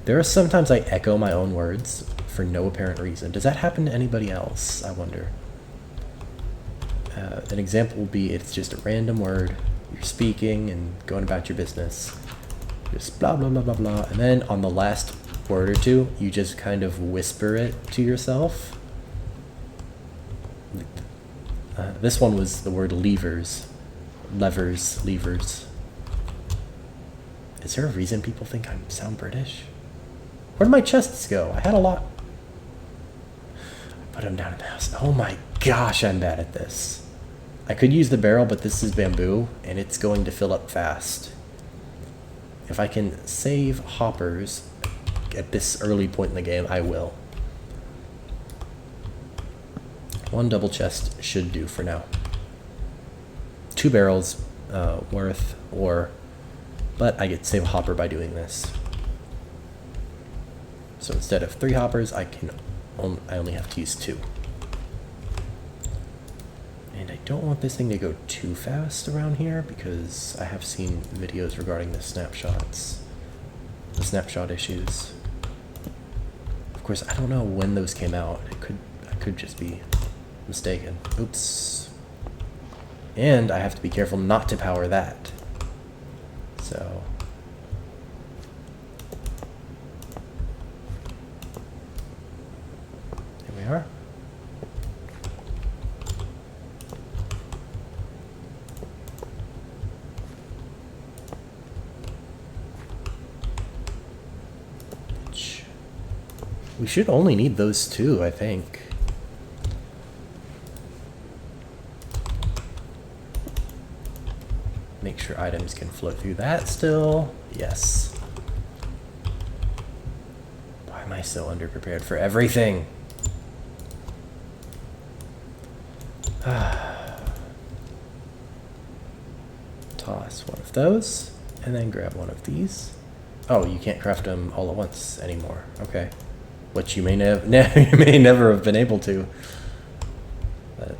There are sometimes I echo my own words for no apparent reason. Does that happen to anybody else, I wonder? An example will be, it's just a random word, you're speaking and going about your business, just blah blah blah blah blah, and then on the last word or two you just kind of whisper it to yourself. This one was the word levers. Levers. Is there a reason people think I sound British? Where did my chests go? I had a lot. Put them down in the house. Oh my gosh, I'm bad at this. I could use the barrel, but this is bamboo, and it's going to fill up fast. If I can save hoppers at this early point in the game, I will. 1 double chest should do for now. 2 barrels worth, but I get to save a hopper by doing this. So instead of 3 hoppers, I only have to use 2. And I don't want this thing to go too fast around here, because I have seen videos regarding the snapshot issues. Of course, I don't know when those came out. I could just be mistaken. Oops. And I have to be careful not to power that. So here we are. We should only need those 2, I think. Make sure items can flow through that still. Yes. Why am I so underprepared for everything? Toss one of those, and then grab one of these. Oh, you can't craft them all at once anymore. Okay. Which you may never have been able to. But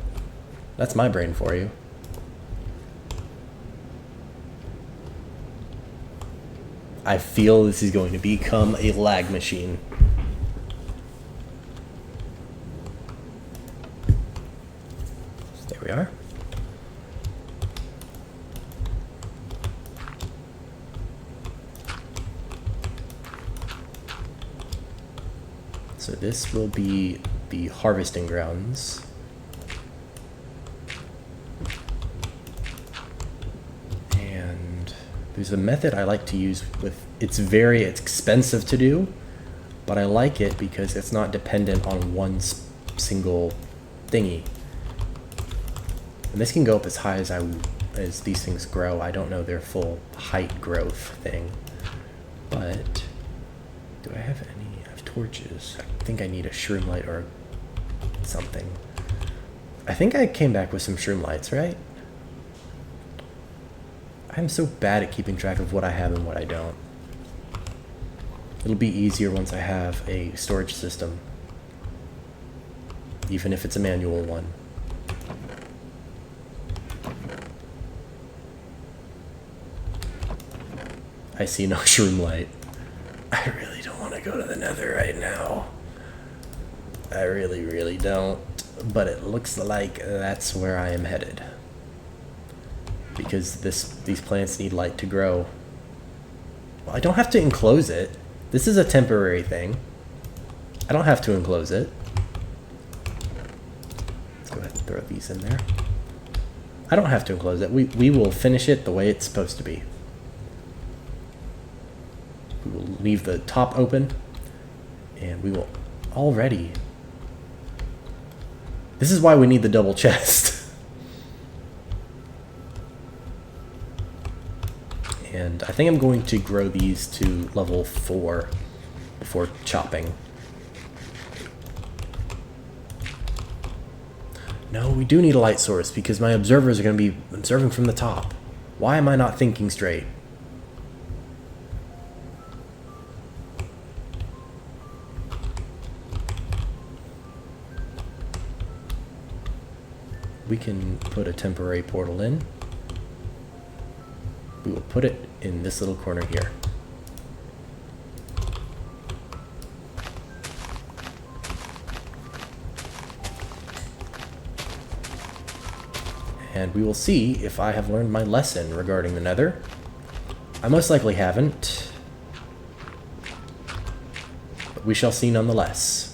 that's my brain for you. I feel this is going to become a lag machine. There we are. So this will be the harvesting grounds. And there's a method I like to use with, it's expensive to do, but I like it because it's not dependent on one single thingy. And this can go up as high as these things grow. I don't know their full height growth thing, but do I have any? I have torches. I think I need a shroom light or something. I think I came back with some shroom lights, right? I'm so bad at keeping track of what I have and what I don't. It'll be easier once I have a storage system, even if it's a manual one. I see no shroom light. I really don't want to go to the Nether right now. I really, really don't. But it looks like that's where I am headed. Because these plants need light to grow. Well, I don't have to enclose it. This is a temporary thing. I don't have to enclose it. Let's go ahead and throw these in there. I don't have to enclose it. We will finish it the way it's supposed to be. We will leave the top open, and we will already... This is why we need the double chest. And I think I'm going to grow these to level 4 before chopping. No, we do need a light source because my observers are going to be observing from the top. Why am I not thinking straight? We can put a temporary portal in. We will put it in this little corner here. And we will see if I have learned my lesson regarding the Nether. I most likely haven't, but we shall see nonetheless.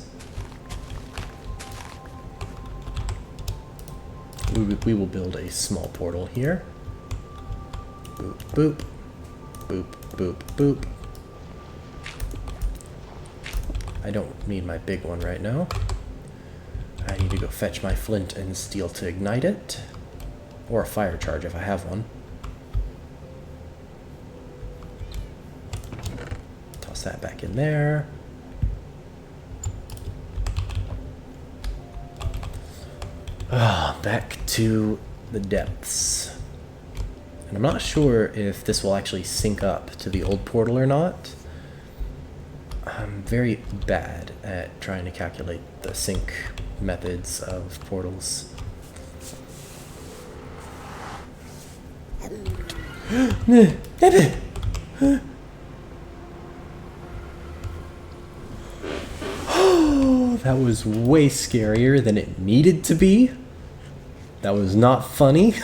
We will build a small portal here. Boop, boop, boop, boop, boop. I don't need my big one right now. I need to go fetch my flint and steel to ignite it. Or a fire charge if I have one. Toss that back in there. Back to the depths. And I'm not sure if this will actually sync up to the old portal or not. I'm very bad at trying to calculate the sync methods of portals. Oh, that was way scarier than it needed to be. That was not funny.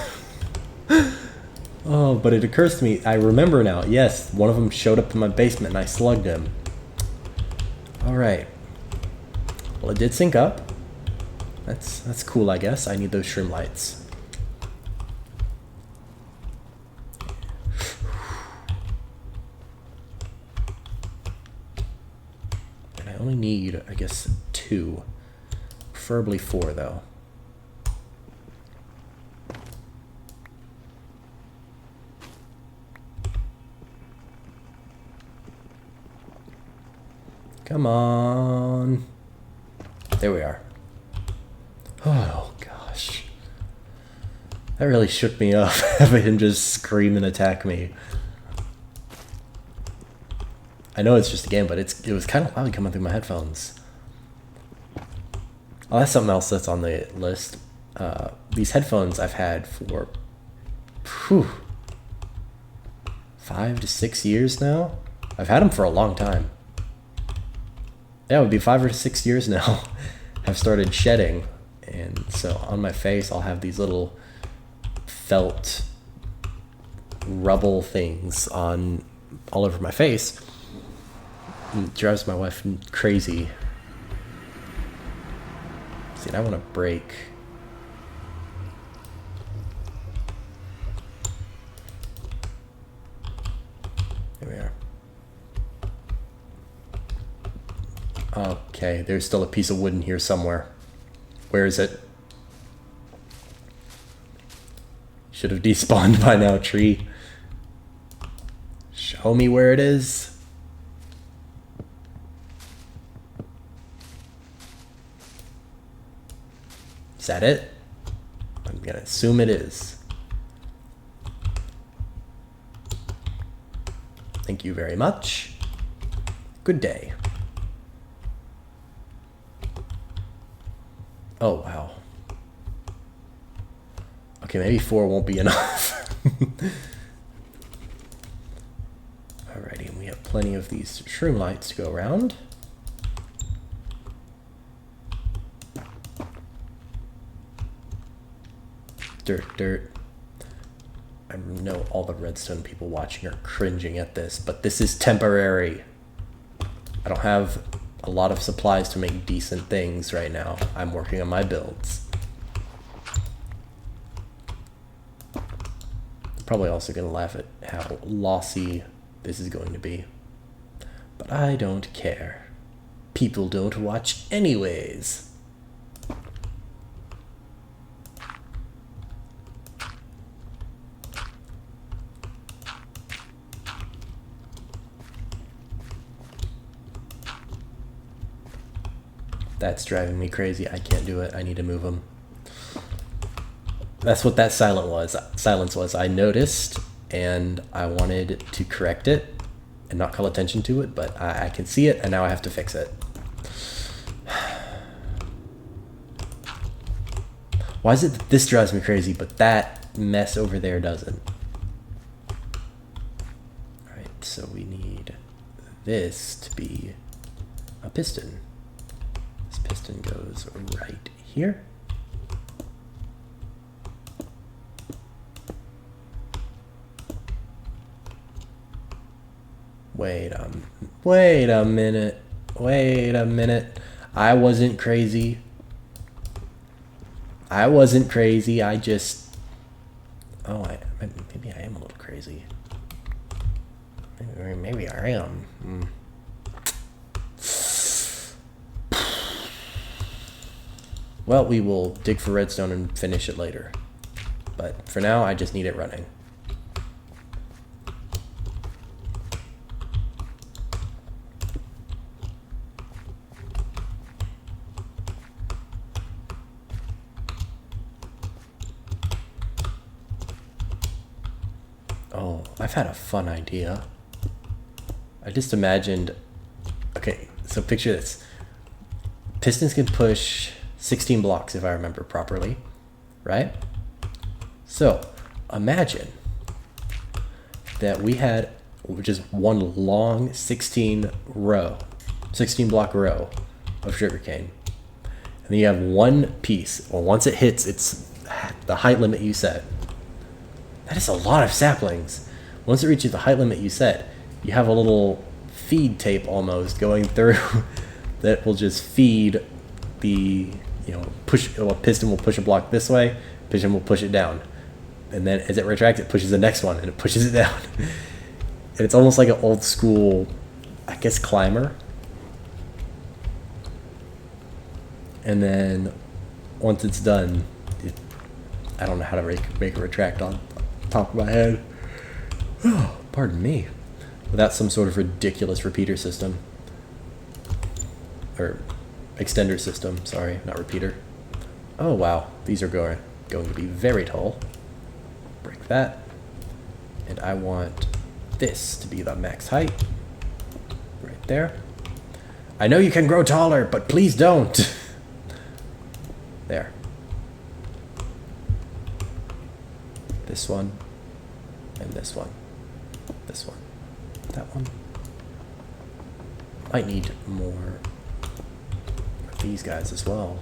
Oh, but it occurs to me, I remember now. Yes, one of them showed up in my basement and I slugged him. Alright. Well, it did sync up. That's cool, I guess. I need those shroom lights. And I only need, I guess, 2. Preferably 4, though. Come on. There we are. Oh, gosh. That really shook me up, having him just scream and attack me. I know it's just a game, but it was kind of loud coming through my headphones. Oh, that's something else that's on the list. These headphones I've had for 5 to 6 years now. I've had them for a long time. Yeah, it would be 5 or 6 years now. I've started shedding, and so on my face I'll have these little felt rubble things on all over my face. It drives my wife crazy. See, I want to break. Here we are. Okay, there's still a piece of wood in here somewhere. Where is it? Should have despawned by now, tree. Show me where it is. Is that it? I'm gonna assume it is. Thank you very much. Good day. Oh, wow. Okay, maybe 4 won't be enough. Alrighty, and we have plenty of these shroom lights to go around. Dirt. I know all the Redstone people watching are cringing at this, but this is temporary. I don't have a lot of supplies to make decent things right now. I'm working on my builds. I'm probably also going to laugh at how lossy this is going to be. But I don't care. People don't watch anyways. That's driving me crazy. I can't do it. I need to move them. That's what that silence was. I noticed, and I wanted to correct it and not call attention to it, but I can see it, and now I have to fix it. Why is it that this drives me crazy, but that mess over there doesn't? Alright, so we need this to be a piston. Piston goes right here. Wait a minute. I wasn't crazy. I just... Oh, maybe I am a little crazy. Maybe I am. Well, we will dig for redstone and finish it later. But for now, I just need it running. Oh, I've had a fun idea. I just imagined... Okay, so picture this. Pistons can push 16 blocks if I remember properly, right? So imagine that we had just one long 16 block row of sugarcane. And then you have one piece. Well, once it hits it's the height limit you set. That is a lot of saplings. Once it reaches the height limit you set, you have a little feed tape almost going through that will just feed the, piston will push a block this way, piston will push it down. And then as it retracts, it pushes the next one and it pushes it down. And it's almost like an old school, I guess, climber. And then once it's done, I don't know how to make it retract on top of my head. Oh, pardon me. Without some sort of ridiculous repeater system. Or extender system, sorry, not repeater. Oh wow, these are going to be very tall. Break that. And I want this to be the max height. Right there. I know you can grow taller, but please don't. There. This one. And this one. This one. That one. Might need more of these guys as well.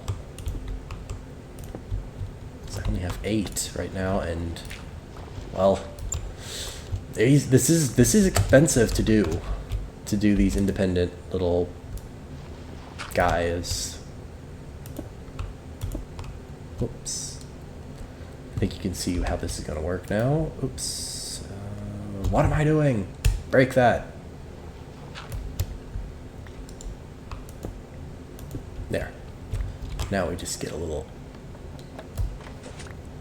So I only have 8 right now, and well, this is expensive to do these independent little guys. Oops. I think you can see how this is going to work now. Oops. What am I doing? Break that. There. Now we just get a little...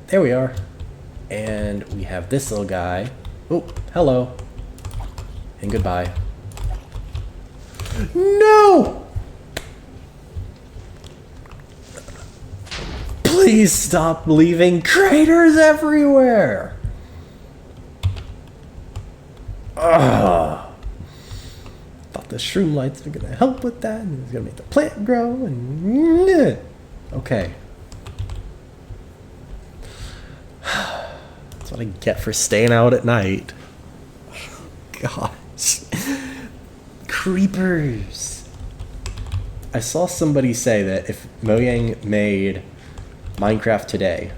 There we are. And we have this little guy. Oh, hello. And goodbye. No! Please stop leaving craters everywhere! Ugh. Thought the shroom lights were gonna help with that, and it's gonna make the plant grow, and... Okay. That's what I get for staying out at night. Gosh. Creepers. I saw somebody say that if Mojang made Minecraft today,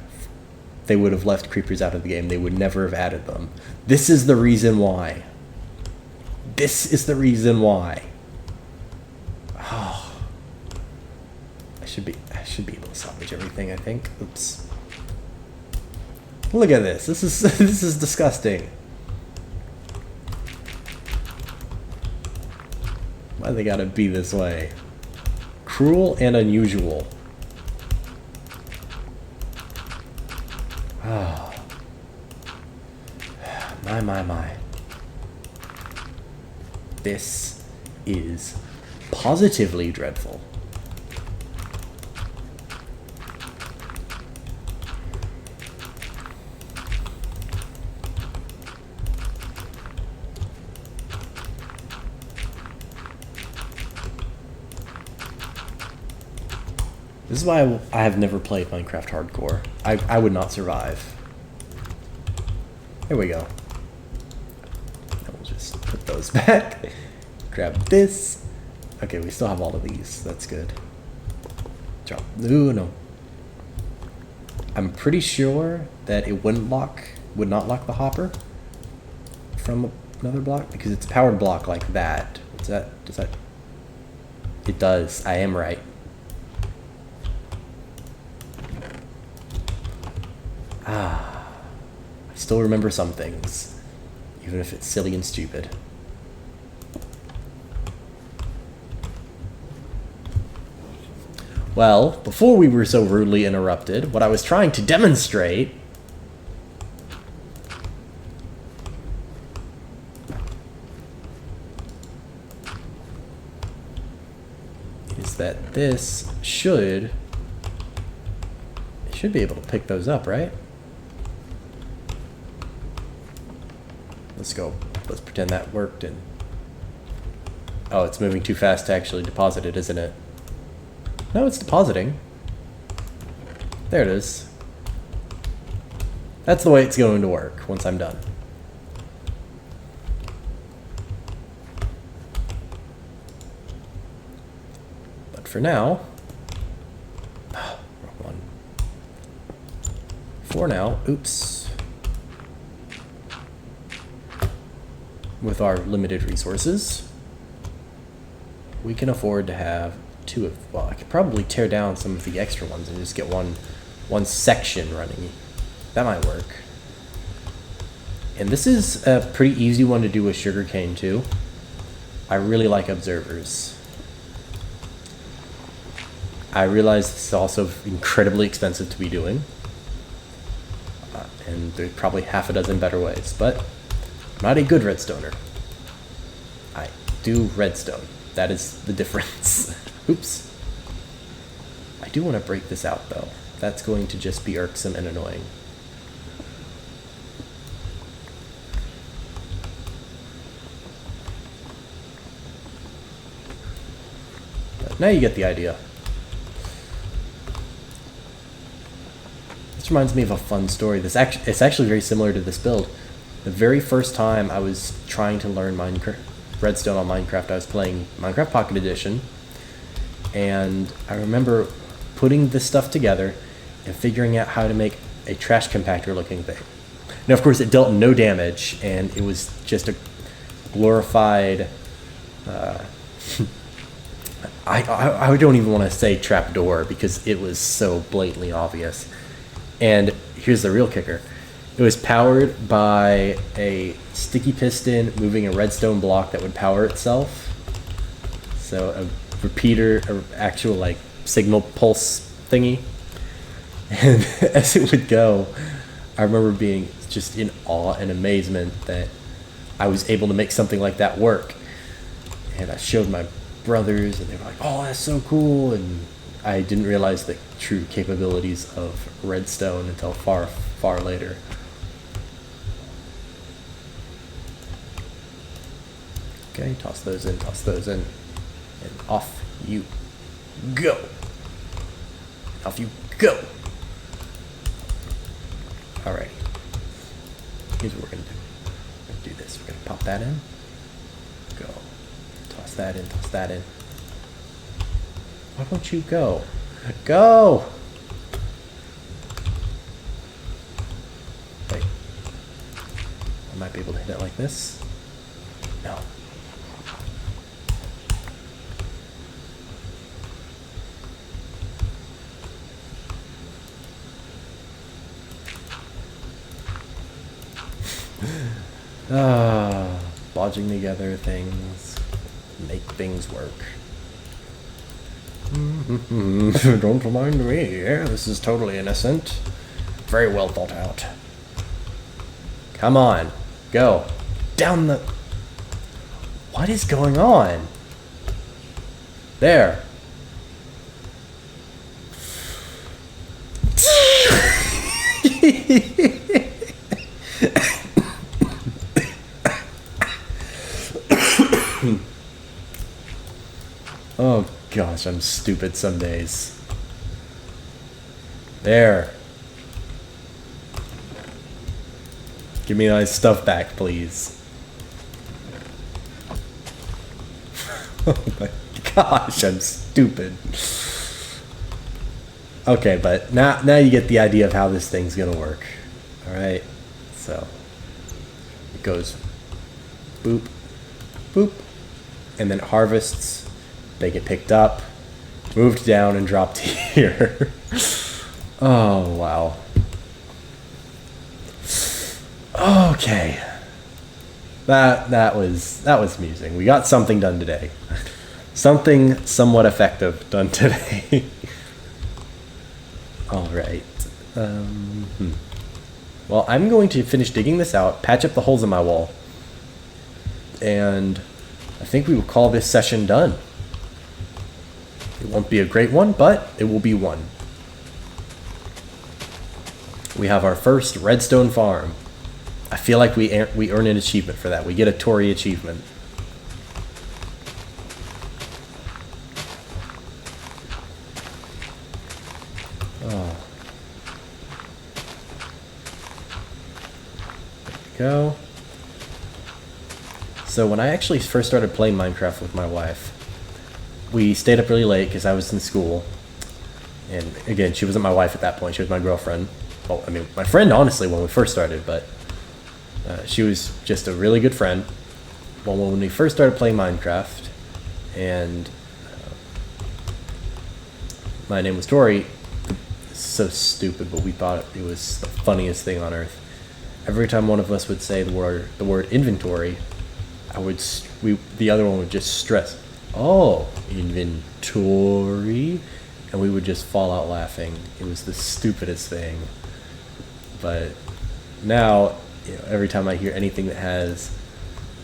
they would have left creepers out of the game. They would never have added them. This is the reason why. This is the reason why. Oh. I should be able to salvage everything, I think. Oops. Look at this. This is disgusting. Why they gotta be this way? Cruel and unusual. Oh. My. This is positively dreadful. This is why I have never played Minecraft Hardcore. I would not survive. There we go. We'll just put those back. Grab this. Okay, we still have all of these. That's good. Drop. Ooh, no. I'm pretty sure that it would not lock the hopper from another block because it's a powered block like that. Does that? It does. I am right. I still remember some things, even if it's silly and stupid. Well, before we were so rudely interrupted, what I was trying to demonstrate is that this should be able to pick those up, right? Let's go. Let's pretend that worked. And oh, it's moving too fast to actually deposit it, isn't it? No, it's depositing. There it is. That's the way it's going to work once I'm done. But for now, wrong one. For now, oops. With our limited resources, we can afford to have two of, well, I could probably tear down some of the extra ones and just get one section running. That might work. And this is a pretty easy one to do with sugarcane too. I really like observers. I realize this is also incredibly expensive to be doing. And there's probably half a dozen better ways, but I'm not a good redstoner. I do redstone. That is the difference. Oops. I do want to break this out though. That's going to just be irksome and annoying. But now you get the idea. This reminds me of a fun story. It's actually very similar to this build. The very first time I was trying to learn Minecraft, Redstone on Minecraft, I was playing Minecraft Pocket Edition, and I remember putting this stuff together and figuring out how to make a trash compactor looking thing. Now, of course, it dealt no damage, and it was just a glorified... I don't even want to say trapdoor because it was so blatantly obvious. And here's the real kicker. It was powered by a sticky piston moving a redstone block that would power itself. So a repeater, an actual like signal pulse thingy. And as it would go, I remember being just in awe and amazement that I was able to make something like that work. And I showed my brothers, and they were like, "Oh, that's so cool!" And I didn't realize the true capabilities of Redstone until far, far later. Okay, toss those in, and off you go. Off you go. Alrighty. Here's what we're gonna do. We're gonna do this. We're gonna pop that in. Go. Toss that in, toss that in. Why won't you go? Go! Wait. I might be able to hit it like this. No. Bodging together things, make things work. Don't mind me, this is totally innocent. Very well thought out. Come on, go. Down the... What is going on? There. Oh gosh, I'm stupid some days. There. Give me my stuff back, please. Oh my gosh, I'm stupid. Okay, but now you get the idea of how this thing's gonna work. Alright, so it goes boop, boop, and then it harvests. They get picked up, moved down, and dropped here. Oh, wow. Okay. That was amusing. We got something done today. Something somewhat effective done today. All right. Well, I'm going to finish digging this out, patch up the holes in my wall, and I think we will call this session done. It won't be a great one, but it will be one. We have our first redstone farm. I feel like we earn an achievement for that. We get a Tory achievement. Oh. There we go. So when I actually first started playing Minecraft with my wife, we stayed up really late because I was in school. And again, she wasn't my wife at that point. She was my girlfriend. Well, I mean, my friend, honestly, when we first started, but she was just a really good friend. Well, when we first started playing Minecraft, and my name was Tori, it's so stupid, but we thought it was the funniest thing on earth. Every time one of us would say the word inventory, the other one would just stress, "Oh, inventory," and we would just fall out laughing. It was the stupidest thing. But now, every time I hear anything that has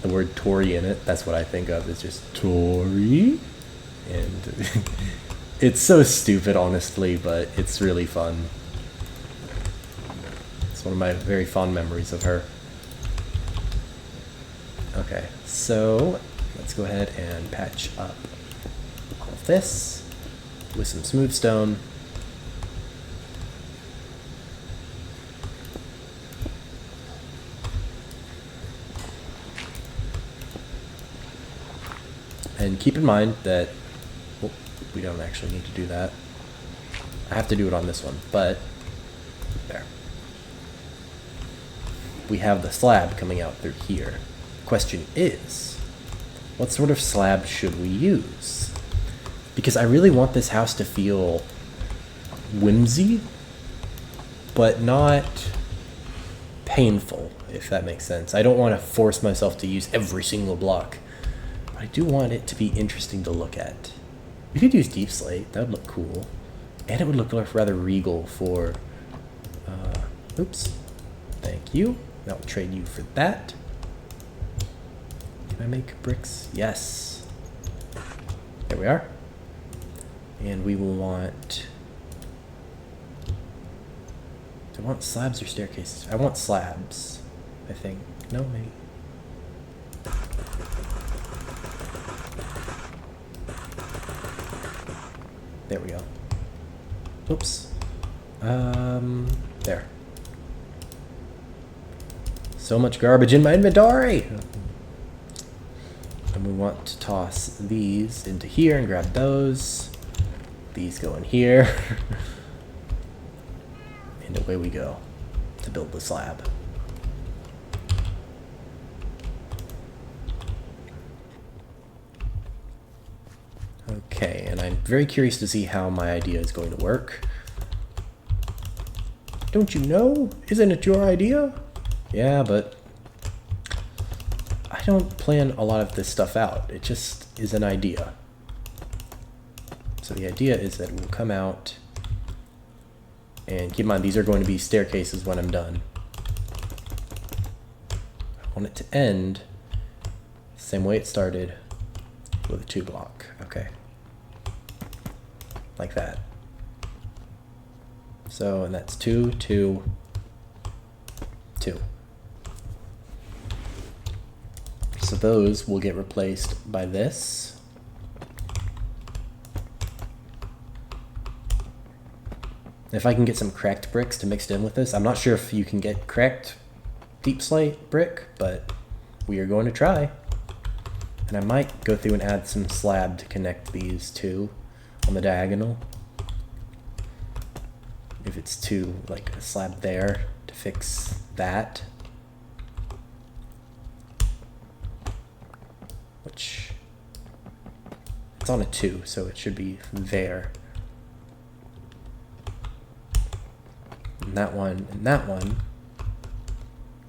the word Tory in it, that's what I think of. It's just Tory, and it's so stupid, honestly, but it's really fun. It's one of my very fond memories of her. Okay, so let's go ahead and patch up all of this with some smooth stone. And keep in mind that we don't actually need to do that. I have to do it on this one, but there. We have the slab coming out through here. Question is, what sort of slab should we use? Because I really want this house to feel whimsy, but not painful, if that makes sense. I don't want to force myself to use every single block, but I do want it to be interesting to look at. We could use deep slate, that would look cool. And it would look rather regal for, oops, thank you. I'll trade you for that. Can I make bricks? Yes. There we are. And we will want, do I want slabs or staircases? I want slabs, I think. No, maybe. There we go. Oops. There. So much garbage in my inventory! And we want to toss these into here and grab those. These go in here. And away we go to build the slab. Okay, and I'm very curious to see how my idea is going to work. Don't you know? Isn't it your idea? Yeah, but I don't plan a lot of this stuff out. It just is an idea. So the idea is that we'll come out, and keep in mind these are going to be staircases when I'm done. I want it to end the same way it started, with a 2 block. Okay. Like that. So, and that's 2, 2, 2. So those will get replaced by this. If I can get some cracked bricks to mix in with this, I'm not sure if you can get cracked deep slate brick, but we are going to try. And I might go through and add some slab to connect these two on the diagonal. If it's too, like a slab there to fix that. Which, it's on a 2, so it should be there. And that one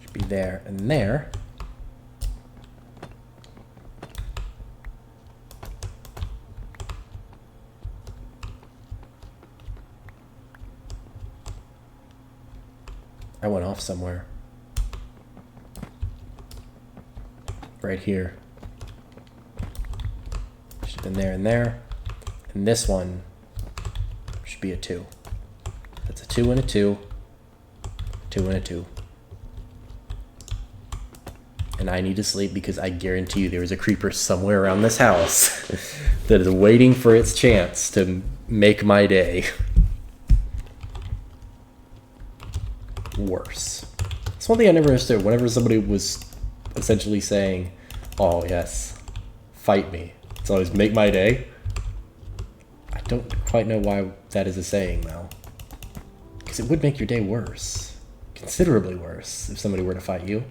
should be there and there. I went off somewhere. Right here. Should have been there and there. And this one should be a 2. That's a 2 and a 2. 2 and a 2. And I need to sleep because I guarantee you there is a creeper somewhere around this house that is waiting for its chance to make my day worse. It's one thing I never understood. Whenever somebody was essentially saying, oh yes, fight me, it's always make my day. I don't quite know why that is a saying though. Because it would make your day worse. Considerably worse if somebody were to fight you.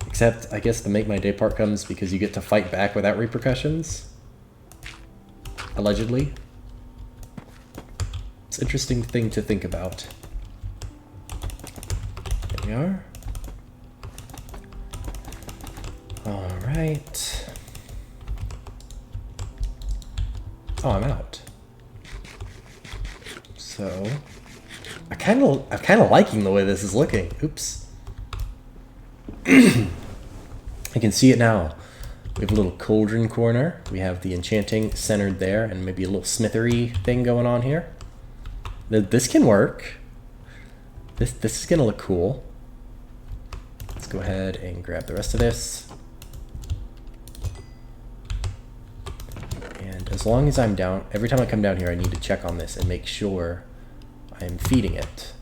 Except, I guess the make my day part comes because you get to fight back without repercussions. Allegedly. It's an interesting thing to think about. There we are. Alright. Oh, I'm out. So, I'm kind of liking the way this is looking. Oops. I can see it now. We have a little cauldron corner. We have the enchanting centered there, and maybe a little smithery thing going on here. This can work. This is gonna look cool. Let's go ahead and grab the rest of this. And as long as I'm down, every time I come down here, I need to check on this and make sure I'm feeding it.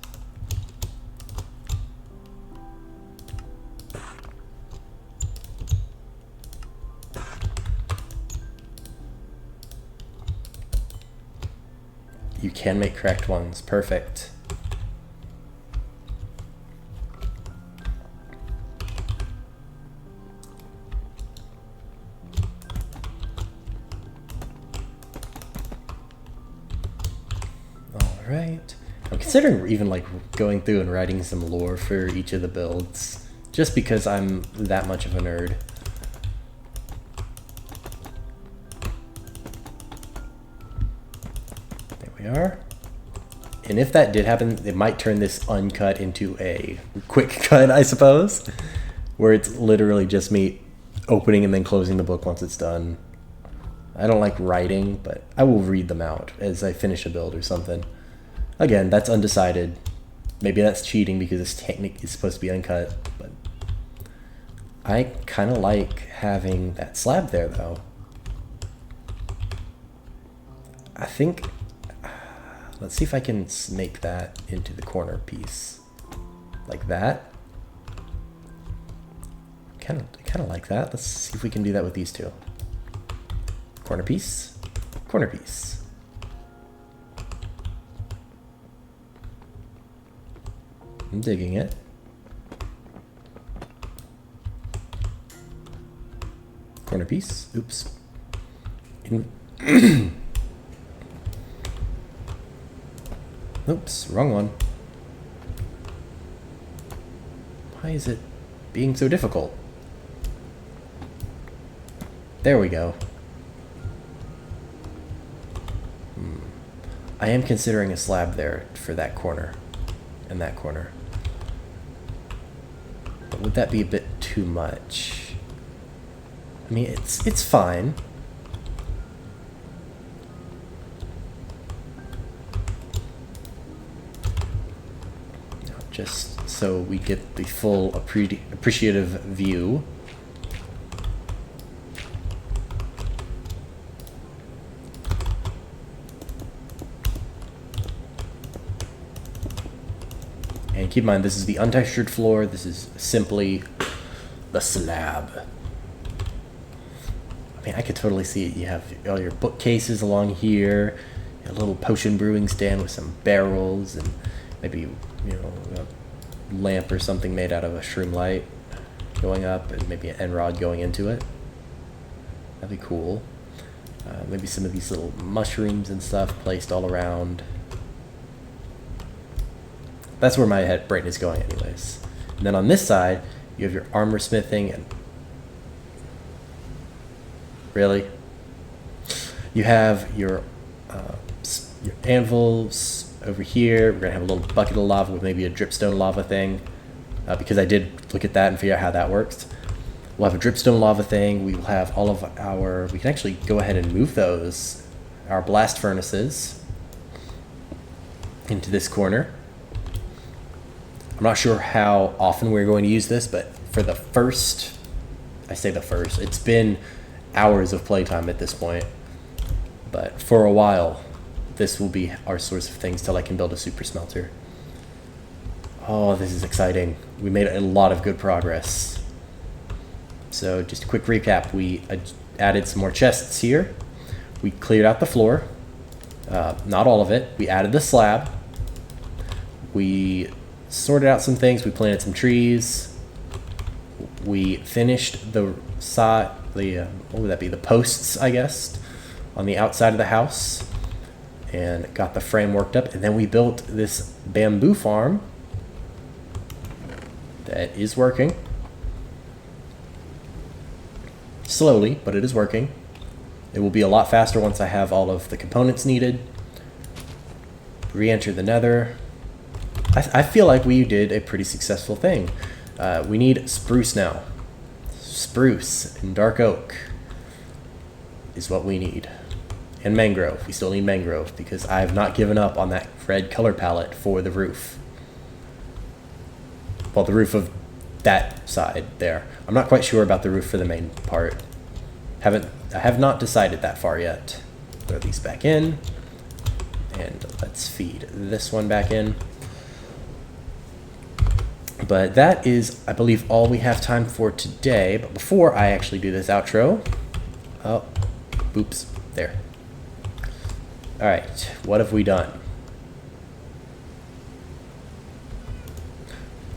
You can make correct ones. Perfect. Alright. I'm considering even like going through and writing some lore for each of the builds, just because I'm that much of a nerd. There we are. And if that did happen, it might turn this uncut into a quick cut, I suppose, where it's literally just me opening and then closing the book once it's done. I don't like writing, but I will read them out as I finish a build or something. Again, that's undecided. Maybe that's cheating because this technique is supposed to be uncut, but I kind of like having that slab there, though. I think, let's see if I can snake that into the corner piece, like that. Kind of like that. Let's see if we can do that with these two. Corner piece, corner piece. I'm digging it. Corner piece. Oops. Oops, wrong one. Why is it being so difficult? There we go. I am considering a slab there for that corner and that corner. But would that be a bit too much? I mean, it's fine. Just so we get the full appreciative view. And keep in mind, this is the untextured floor. This is simply the slab. I mean, I could totally see it. You have all your bookcases along here, a little potion brewing stand with some barrels, and maybe, you know, a lamp or something made out of a shroom light going up, and maybe an end rod going into it. That'd be cool. Maybe some of these little mushrooms and stuff placed all around. That's where my brain is going anyways. And then on this side, you have your armor smithing and... Really? You have your anvils over here. We're going to have a little bucket of lava with maybe a dripstone lava thing. Because I did look at that and figure out how that works. We'll have a dripstone lava thing. We will have all of our... We can actually go ahead and move those. Our blast furnaces into this corner. I'm not sure how often we're going to use this, but for the first, I say the first, it's been hours of playtime at this point, but for a while, this will be our source of things till I can build a super smelter. Oh, this is exciting. We made a lot of good progress. So just a quick recap, we added some more chests here. We cleared out the floor, not all of it. We added the slab. We sorted out some things. We planted some trees. We finished the side, what would that be? The posts, I guess, on the outside of the house, and got the frame worked up. And then we built this bamboo farm that is working slowly, but it is working. It will be a lot faster once I have all of the components needed. Re-enter the nether. I feel like we did a pretty successful thing. We need spruce now. Spruce and dark oak is what we need. And mangrove. We still need mangrove because I have not given up on that red color palette for the roof. Well, the roof of that side there. I'm not quite sure about the roof for the main part. I have not decided that far yet. Throw these back in. And let's feed this one back in. But that is, I believe, all we have time for today. But before I actually do this outro... Oh, oops, there. All right, what have we done?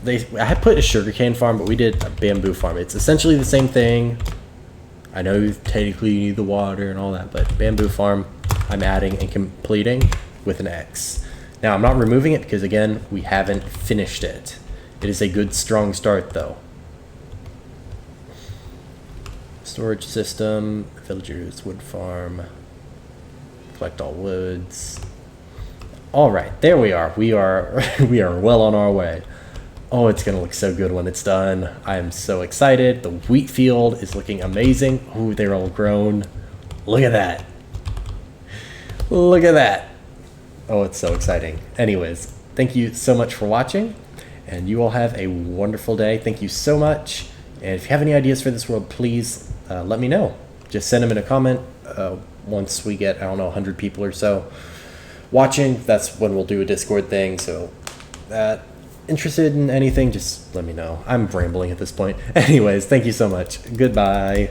I had put a sugarcane farm, but we did a bamboo farm. It's essentially the same thing. I know technically you need the water and all that, but bamboo farm I'm adding and completing with an X. Now I'm not removing it because again, we haven't finished it. It is a good strong start though. Storage system, villagers, wood farm, collect all woods. All right, there we are. We are well on our way. Oh, it's gonna look so good when it's done. I am so excited. The wheat field is looking amazing. Oh, they're all grown. Look at that. Look at that. Oh, it's so exciting. Anyways, thank you so much for watching, and you all have a wonderful day. Thank you so much. And if you have any ideas for this world, please let me know. Just send them in a comment. Once we get, I don't know, 100 people or so watching, that's when we'll do a Discord thing. So interested in anything, just let me know. I'm rambling at this point. Anyways, thank you so much. Goodbye.